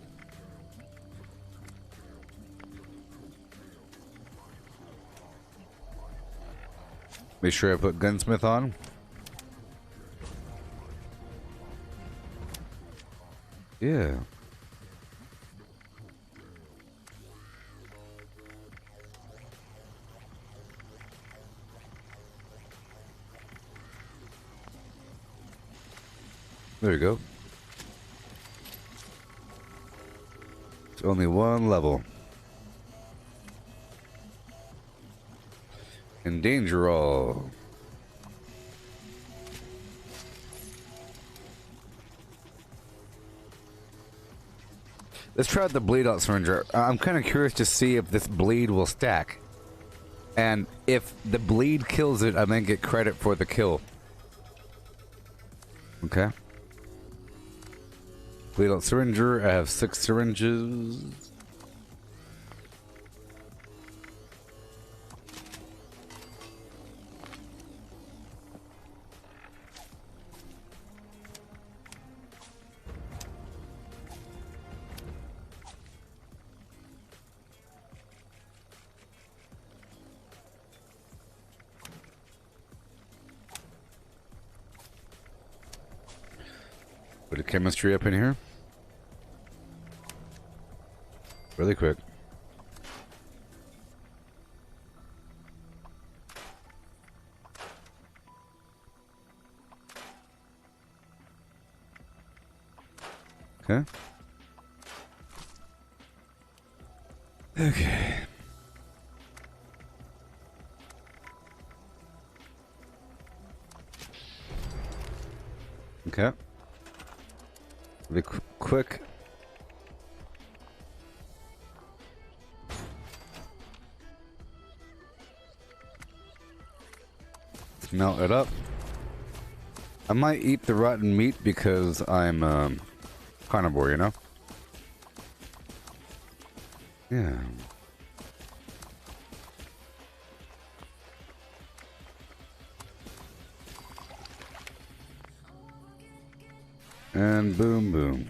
Make sure I put gunsmith on. Yeah. There you go. It's only one level. And danger all. Let's try out the bleed out syringer. I'm kind of curious to see if this bleed will stack. And if the bleed kills it, I then get credit for the kill. Okay. Bleed out syringer. I have 6 syringes. Put a chemistry up in here. Really quick. Okay. Okay. Okay. Be quick. Melt it up. I might eat the rotten meat because I'm carnivore, you know? Yeah. And boom, boom.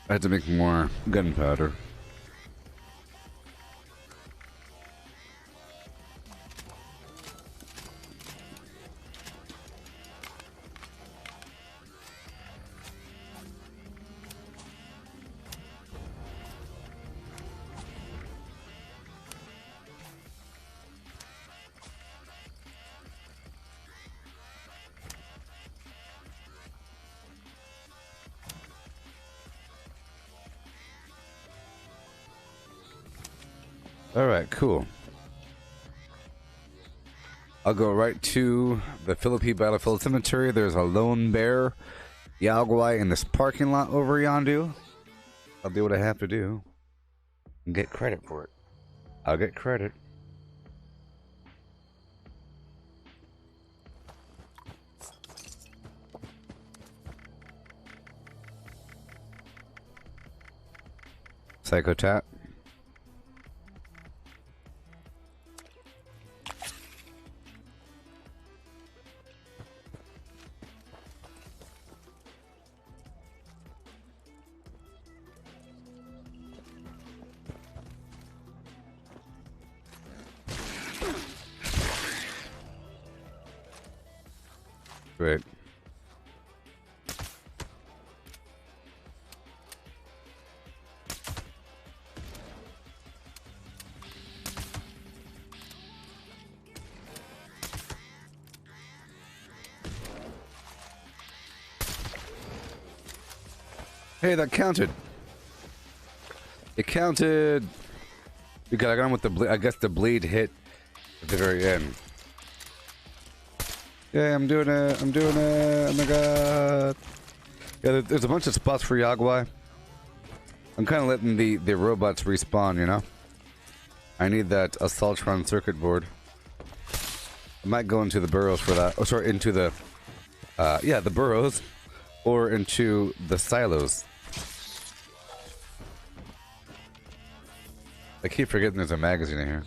I had to make more gunpowder. Alright, cool. I'll go right to the Philippine Battlefield Cemetery. There's a lone bear, Yaguai, in this parking lot over yonder. I'll do what I have to do and get credit for it. I'll get credit. Psycho tap. Great. Hey, that counted. It counted. Because I got him with the bleed. I guess the bleed hit at the very end. Yeah, I'm doing it. I'm doing it. Oh my god. Yeah, there's a bunch of spots for Yaguai. I'm kind of letting the robots respawn, you know? I need that Assaultron circuit board. I might go into the burrows for that. Oh, sorry, into the... yeah, the burrows. Or into the silos. I keep forgetting there's a magazine in here.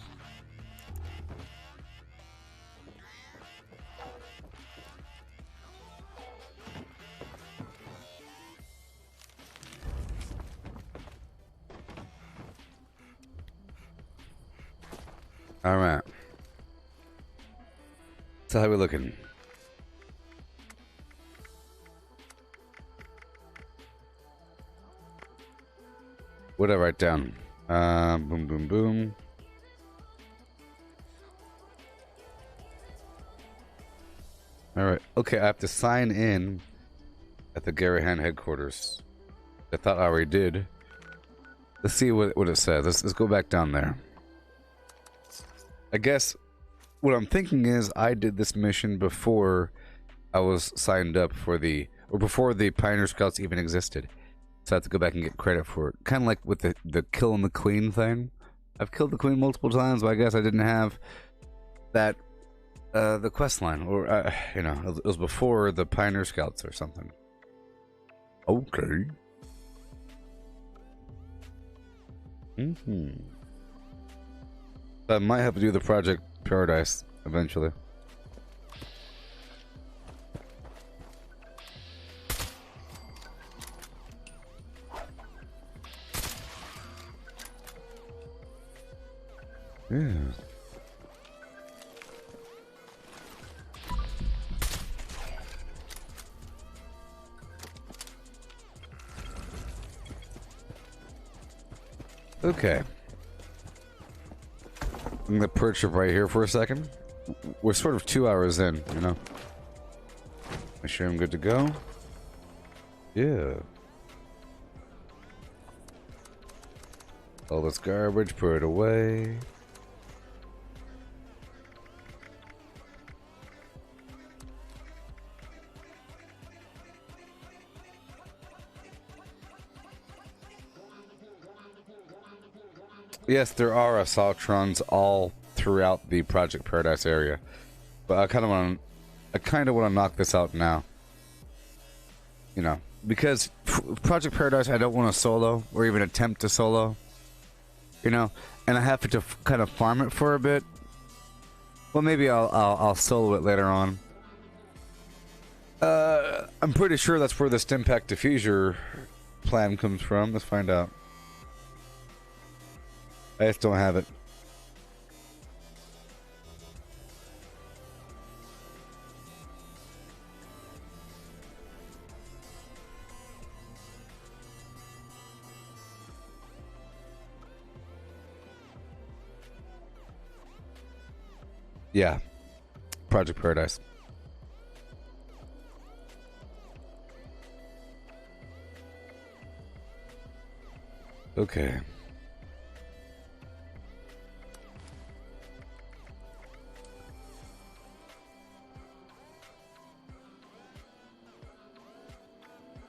Alright. So how we looking? What did I write down? Boom, boom, boom. Alright. Okay, I have to sign in at the Garahan headquarters. I thought I already did. Let's see what it says. Let's go back down there. I guess what I'm thinking is I did this mission before I was signed up for or before the Pioneer Scouts even existed. So I have to go back and get credit for it. Kind of like with the killing the queen thing. I've killed the queen multiple times, but I guess I didn't have that, the quest line. Or, you know, it was before the Pioneer Scouts or something. Okay. I might have to do the Project Paradise eventually. Yeah. Okay. I'm gonna perch it right here for a second. We're sort of 2 hours in, you know. Make sure I'm good to go. Yeah. All this garbage, put it away. Yes, there are Assaultrons all throughout the Project Paradise area, but I kind of want to knock this out now. You know, because Project Paradise, I don't want to solo or even attempt to solo. You know, and I have to kind of farm it for a bit. Well, maybe I'll solo it later on. I'm pretty sure that's where the Stimpack diffuser plan comes from. Let's find out. I just don't have it. Yeah. Project Paradise. Okay.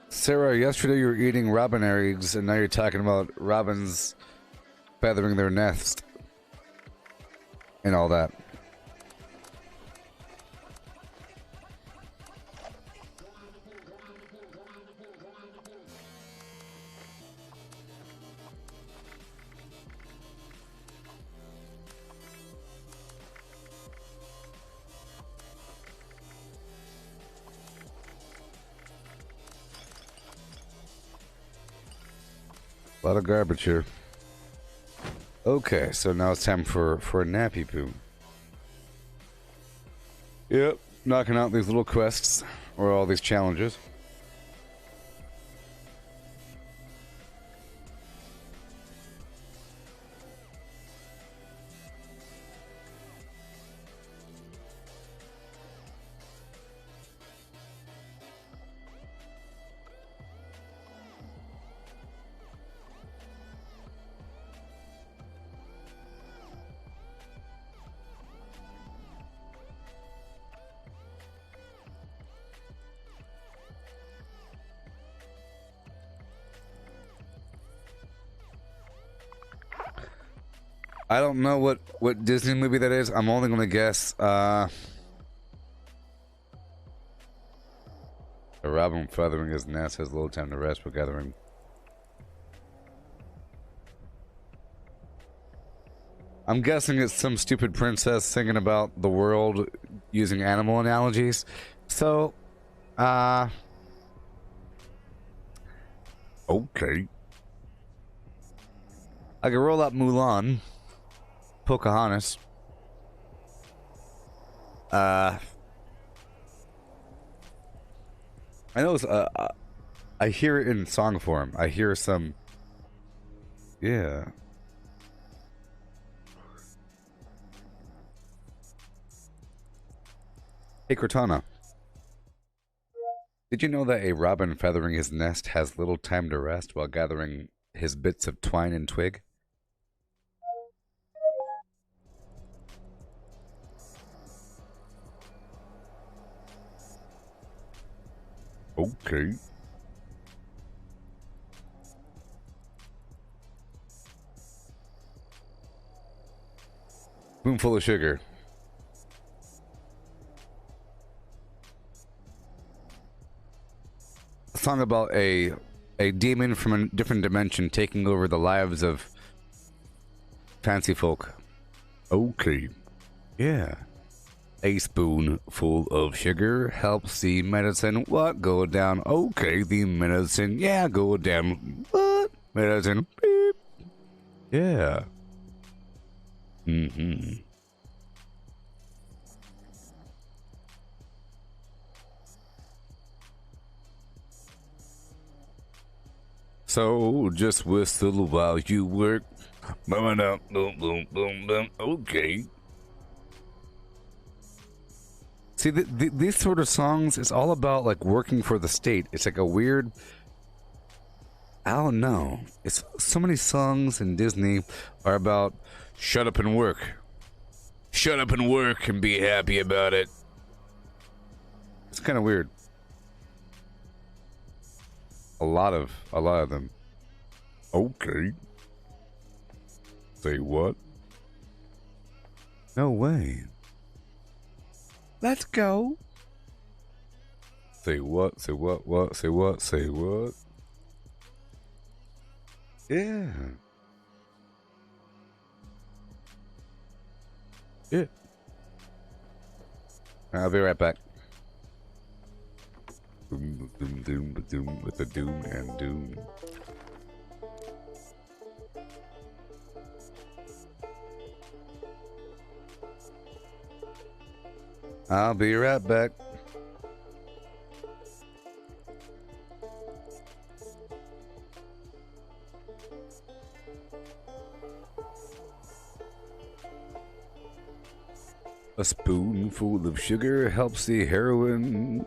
Sarah, yesterday you were eating robin eggs, and now you're talking about robins feathering their nest and all that. A lot of garbage here. Okay, so now it's time for a nappy poo. Yep, knocking out these little quests or all these challenges. I don't know what Disney movie that is. I'm only gonna guess. A robin feathering his nest has little time to rest but gathering. I'm guessing it's some stupid princess singing about the world using animal analogies. So, okay. I can roll out Mulan. Pocahontas. I know it's, I hear it in song form. I hear some, yeah. Hey, Cortana. Did you know that a robin feathering his nest has little time to rest while gathering his bits of twine and twig? Okay. Spoonful of sugar. A song about a demon from a different dimension taking over the lives of fancy folk. Okay. Yeah. A spoonful of sugar helps the medicine what go down. Okay, the medicine, yeah, go down. What? Medicine, beep. Yeah. Mm-hmm. So, just whistle while you work. Boom, boom, boom, boom, boom. Okay. See, these sort of songs, it's all about like working for the state. It's like a weird, I don't know. It's so many songs in Disney are about shut up and work. Shut up and work and be happy about it. It's kind of weird. A lot of them. Okay. Say what? No way. Let's go. Say what? Say what? What? Say what? Say what? Yeah. Yeah. I'll be right back. Boom, boom, doom, doom, with the doom and doom. I'll be right back. A spoonful of sugar helps the heroin.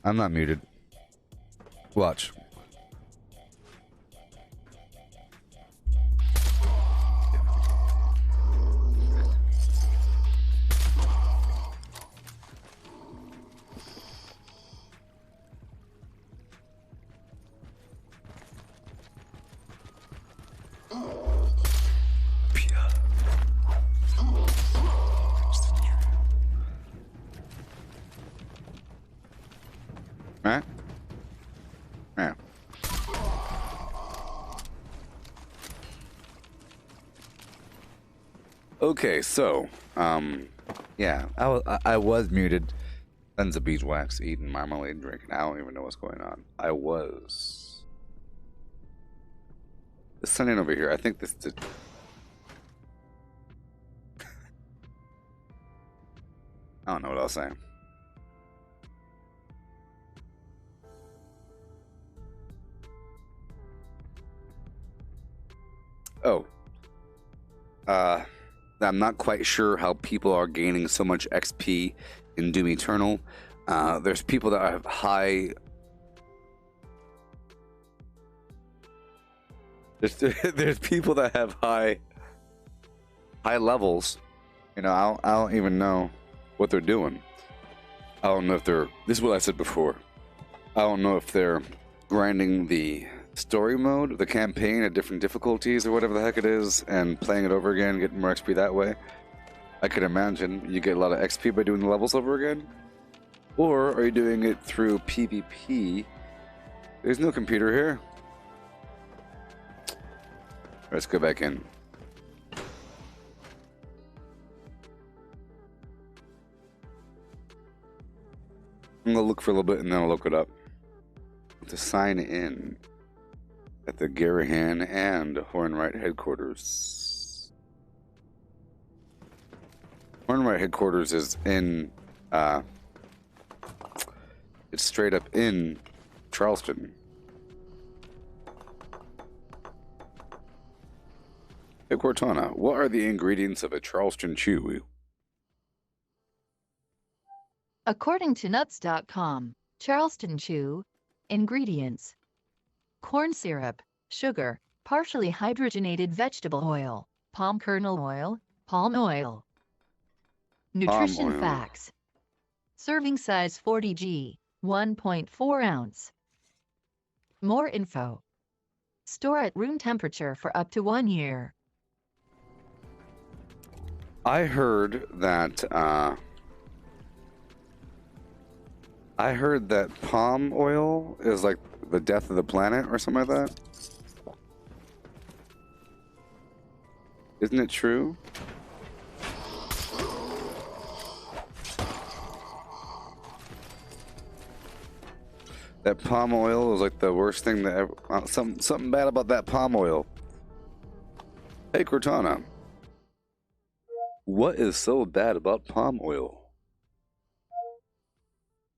I'm not muted. Watch. Right? Yeah. Okay, so, yeah, I was muted. Tons of beeswax, eating marmalade, drinking. I don't even know what's going on. I was. This sunning over here. I think this did. I don't know what I was saying. Oh. I'm not quite sure how people are gaining so much XP in Doom Eternal. There's people that have high... There's people that have high levels. You know, I don't even know what they're doing. I don't know if they're... This is what I said before. I don't know if they're grinding the story mode, the campaign at different difficulties or whatever the heck it is, and playing it over again, getting more XP that way. I could imagine you get a lot of XP by doing the levels over again. Or are you doing it through PvP? There's no computer here. Let's go back in. I'm gonna look for a little bit and then I'll look it up. To sign in at the Garahan and Hornwright headquarters. Hornwright headquarters is in, it's straight up in Charleston. Hey Cortana, what are the ingredients of a Charleston chew? According to nuts.com, Charleston Chew ingredients: corn syrup, sugar, partially hydrogenated vegetable oil, palm kernel oil, palm oil. Nutrition oil. facts: serving size 40 g, 1.4 ounce. More info: store at room temperature for up to 1 year. I heard that palm oil is like the death of the planet or something like that. Isn't it true? That palm oil is like the worst thing that ever... something bad about that palm oil. Hey Cortana, what is so bad about palm oil?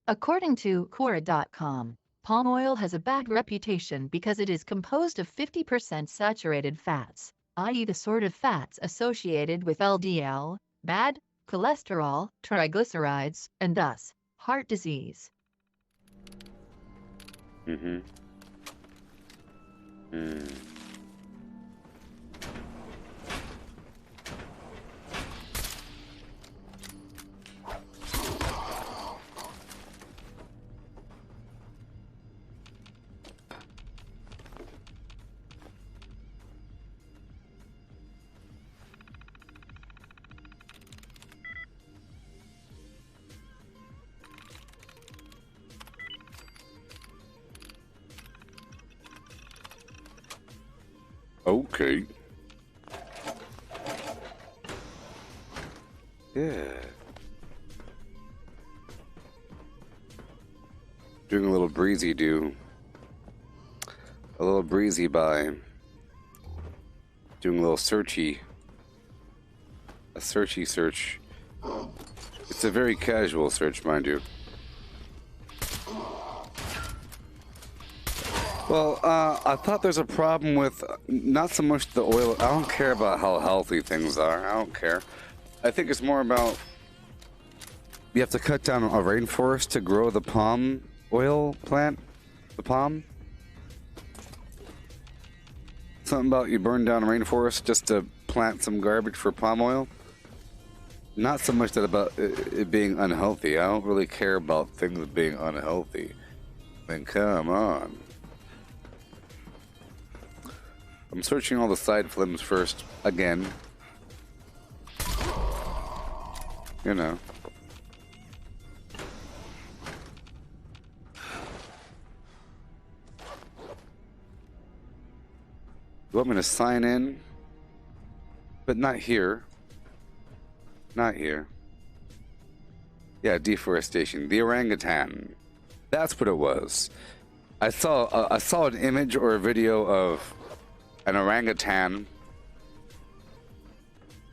According to Quora.com, palm oil has a bad reputation because it is composed of 50% saturated fats, i.e. the sort of fats associated with LDL, bad cholesterol, triglycerides, and thus heart disease. Okay. Yeah. Doing a little breezy do. A little breezy by. Doing a little searchy. A searchy search. It's a very casual search, mind you. Well, I thought there's a problem with not so much the oil. I don't care about how healthy things are. I don't care. I think it's more about you have to cut down a rainforest to grow the palm oil plant. The palm. Something about you burn down a rainforest just to plant some garbage for palm oil. Not so much that about it being unhealthy. I don't really care about things being unhealthy. I mean, come on. I'm searching all the side flims first, again. You know. You want me to sign in? But not here. Not here. Yeah, deforestation. The orangutan. That's what it was. I saw an image or a video of an orangutan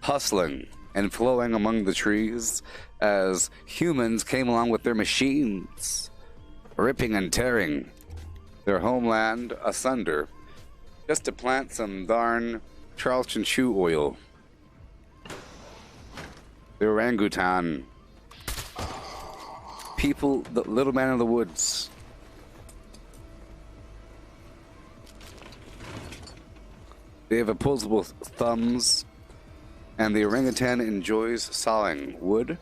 hustling and flowing among the trees as humans came along with their machines, ripping and tearing their homeland asunder just to plant some darn Charleston Chew oil. The orangutan. People, the little man of the woods. They have opposable thumbs, and the orangutan enjoys sawing wood.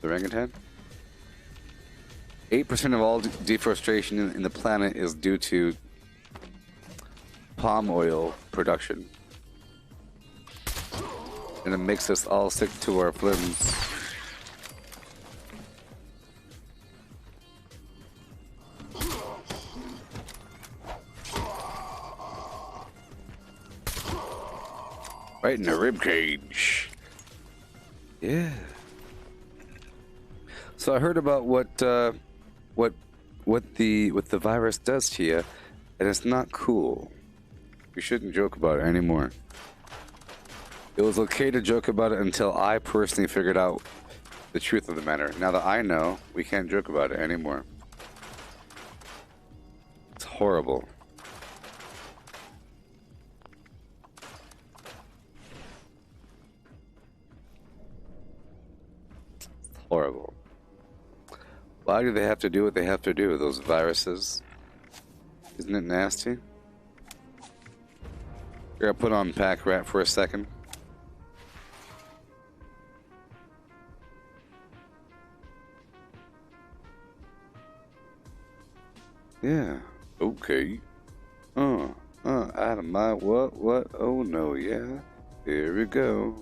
The orangutan? 8% of all deforestation in the planet is due to palm oil production. And it makes us all sick to our flims. Right in the rib cage. Yeah. So I heard about what the virus does to you, and it's not cool. You shouldn't joke about it anymore. It was okay to joke about it until I personally figured out the truth of the matter. Now that I know, we can't joke about it anymore. It's horrible. It's horrible. Why do they have to do what they have to do, those viruses? Isn't it nasty? Here, I'll put on Pack Rat for a second. Yeah, okay. Out of my what? Oh no, yeah. Here we go.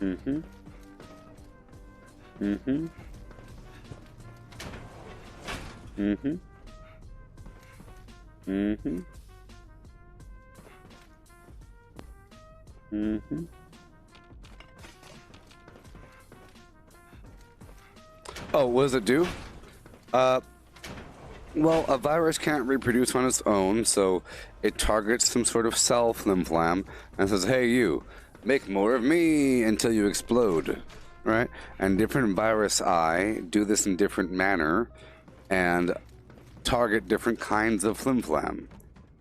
Mm-hmm. Mm-hmm. Mm-hmm. Mm-hmm. Mm-hmm. Oh, what does it do? Well, a virus can't reproduce on its own, so it targets some sort of cell flim-flam and says, hey, you, make more of me until you explode, right? And different virus do this in different manner and target different kinds of flim-flam.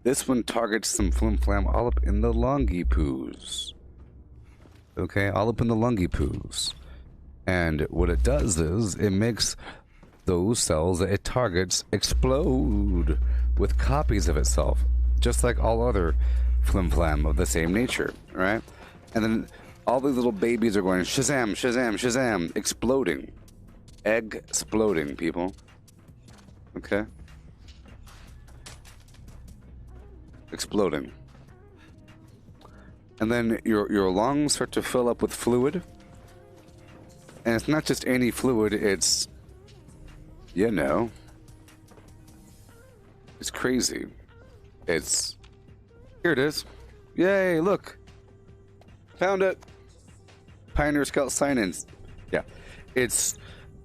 This one targets some flim-flam all up in the lungy poos. Okay, all up in the lungy poos. And what it does is it makes those cells that it targets explode with copies of itself, just like all other flim-flam of the same nature, right? And then all these little babies are going shazam, shazam, shazam, exploding. Egg-exploding, people. Okay? Exploding. And then your lungs start to fill up with fluid. And it's not just any fluid, it's, you know, it's crazy. It's, here it is. Yay, look. Found it. Pioneer Scout sign-ins. Yeah. It's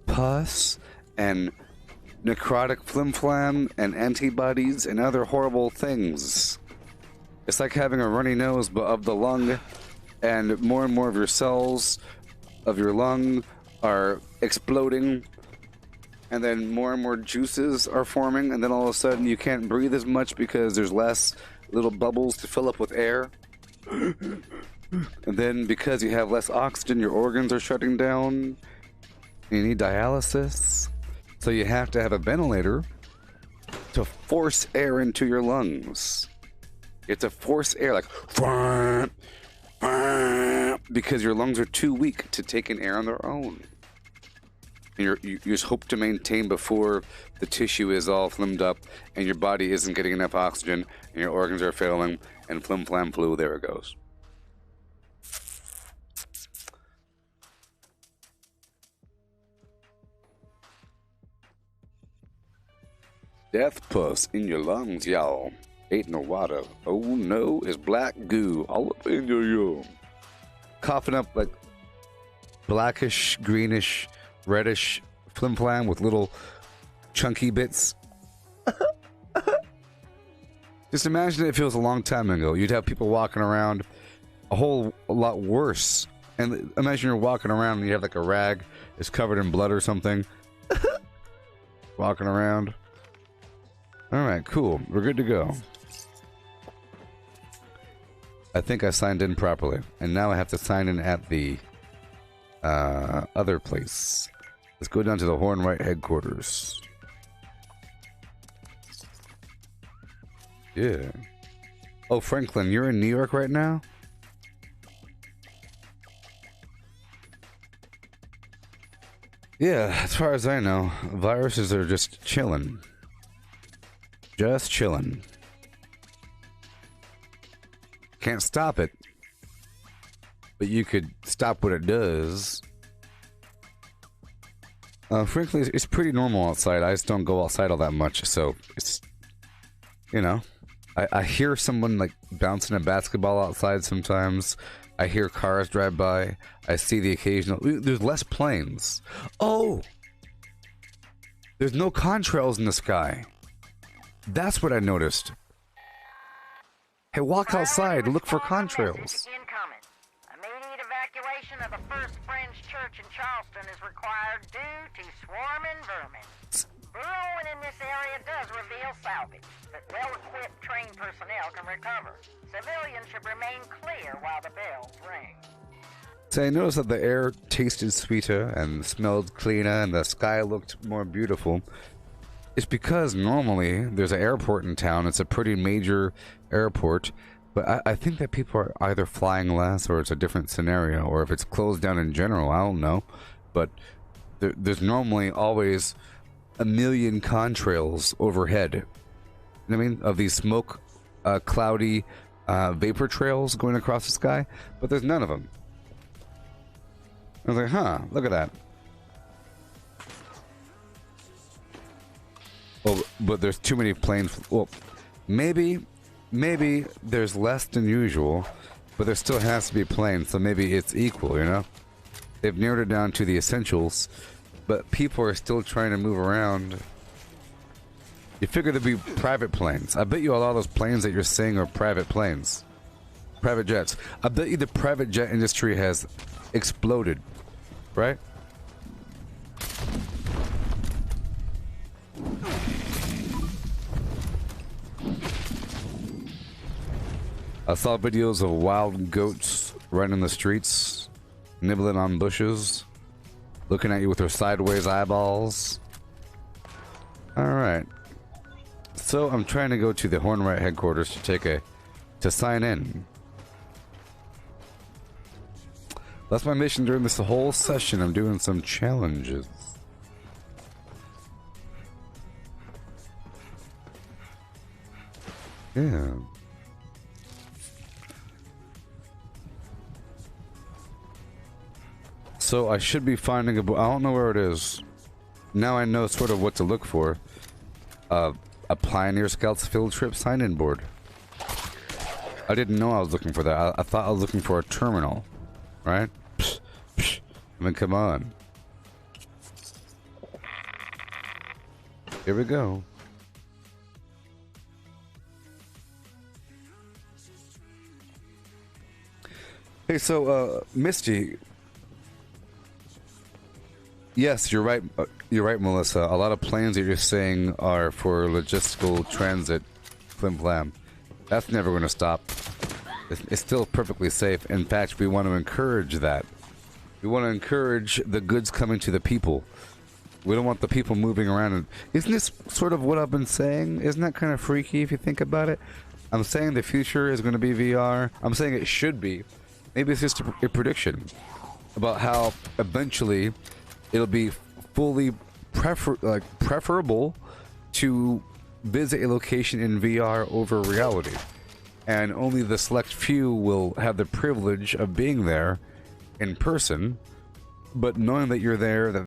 pus and necrotic flim-flam and antibodies and other horrible things. It's like having a runny nose but of the lung, and more of your cells of your lung are exploding, and then more and more juices are forming, and then all of a sudden you can't breathe as much because there's less little bubbles to fill up with air. And then because you have less oxygen, your organs are shutting down. You need dialysis. So you have to have a ventilator to force air into your lungs. You have to force air, like, because your lungs are too weak to take in air on their own. and you just hope to maintain before the tissue is all flimmed up and your body isn't getting enough oxygen and your organs are failing and flim flam flu, there it goes. Death pus in your lungs, y'all. Ain't no water. Oh no, it's black goo all up in your urine. Coughing up like blackish, greenish, reddish flim flam with little chunky bits. Just imagine it feels a long time ago. You'd have people walking around a whole lot worse. And imagine you're walking around and you have like a rag that's covered in blood or something. Walking around. Alright, cool. We're good to go. I think I signed in properly. And now I have to sign in at the other place. Let's go down to the Hornwright headquarters. Yeah. Oh, Franklin, you're in New York right now? Yeah, as far as I know, viruses are just chilling. Just chilling. Can't stop it. But you could stop what it does. Frankly, it's pretty normal outside. I just don't go outside all that much, so it's, you know. I hear someone like bouncing a basketball outside sometimes. I hear cars drive by. I see the occasional... There's less planes. Oh! There's no contrails in the sky. That's what I noticed. Hey, walk outside. Look for contrails. Incoming. Immediate evacuation of the First Friends Church in Charleston is required due to swarming vermin. Burrowing in this area does reveal salvage, but well-equipped trained personnel can recover. Civilians should remain clear while the bells ring. So I noticed that the air tasted sweeter and smelled cleaner and the sky looked more beautiful. It's because normally there's an airport in town. It's a pretty major airport, but I think that people are either flying less or it's a different scenario, or if it's closed down in general, I don't know. But there's normally always a million contrails overhead. You know what I mean? Of these smoke, cloudy vapor trails going across the sky, but there's none of them. I was like, huh, look at that. Well, but there's too many planes. Well, maybe there's less than usual, but there still has to be planes, so maybe it's equal, you know? They've narrowed it down to the essentials, but people are still trying to move around. You figure there'd be private planes. I bet you all those planes that you're saying are private planes. Private jets. I bet you the private jet industry has exploded, right? I saw videos of wild goats running the streets, nibbling on bushes, looking at you with their sideways eyeballs. Alright. So I'm trying to go to the Hornwright headquarters to sign in. That's my mission during this whole session. I'm doing some challenges. Yeah. So I should be finding a book. I don't know where it is. Now I know sort of what to look for. A Pioneer Scouts field trip sign-in board. I didn't know I was looking for that. I thought I was looking for a terminal. Right? Psh, psh. I mean, come on. Here we go. Hey, so, Misty... Yes, you're right. You're right, Melissa. A lot of planes that you're saying are for logistical transit. Flim flam. That's never going to stop. It's still perfectly safe. In fact, we want to encourage that. We want to encourage the goods coming to the people. We don't want the people moving around. And isn't this sort of what I've been saying? Isn't that kind of freaky if you think about it? I'm saying the future is going to be VR. I'm saying it should be. Maybe it's just a prediction about how eventually it'll be fully preferable to visit a location in VR over reality, and only the select few will have the privilege of being there in person. But knowing that you're there, that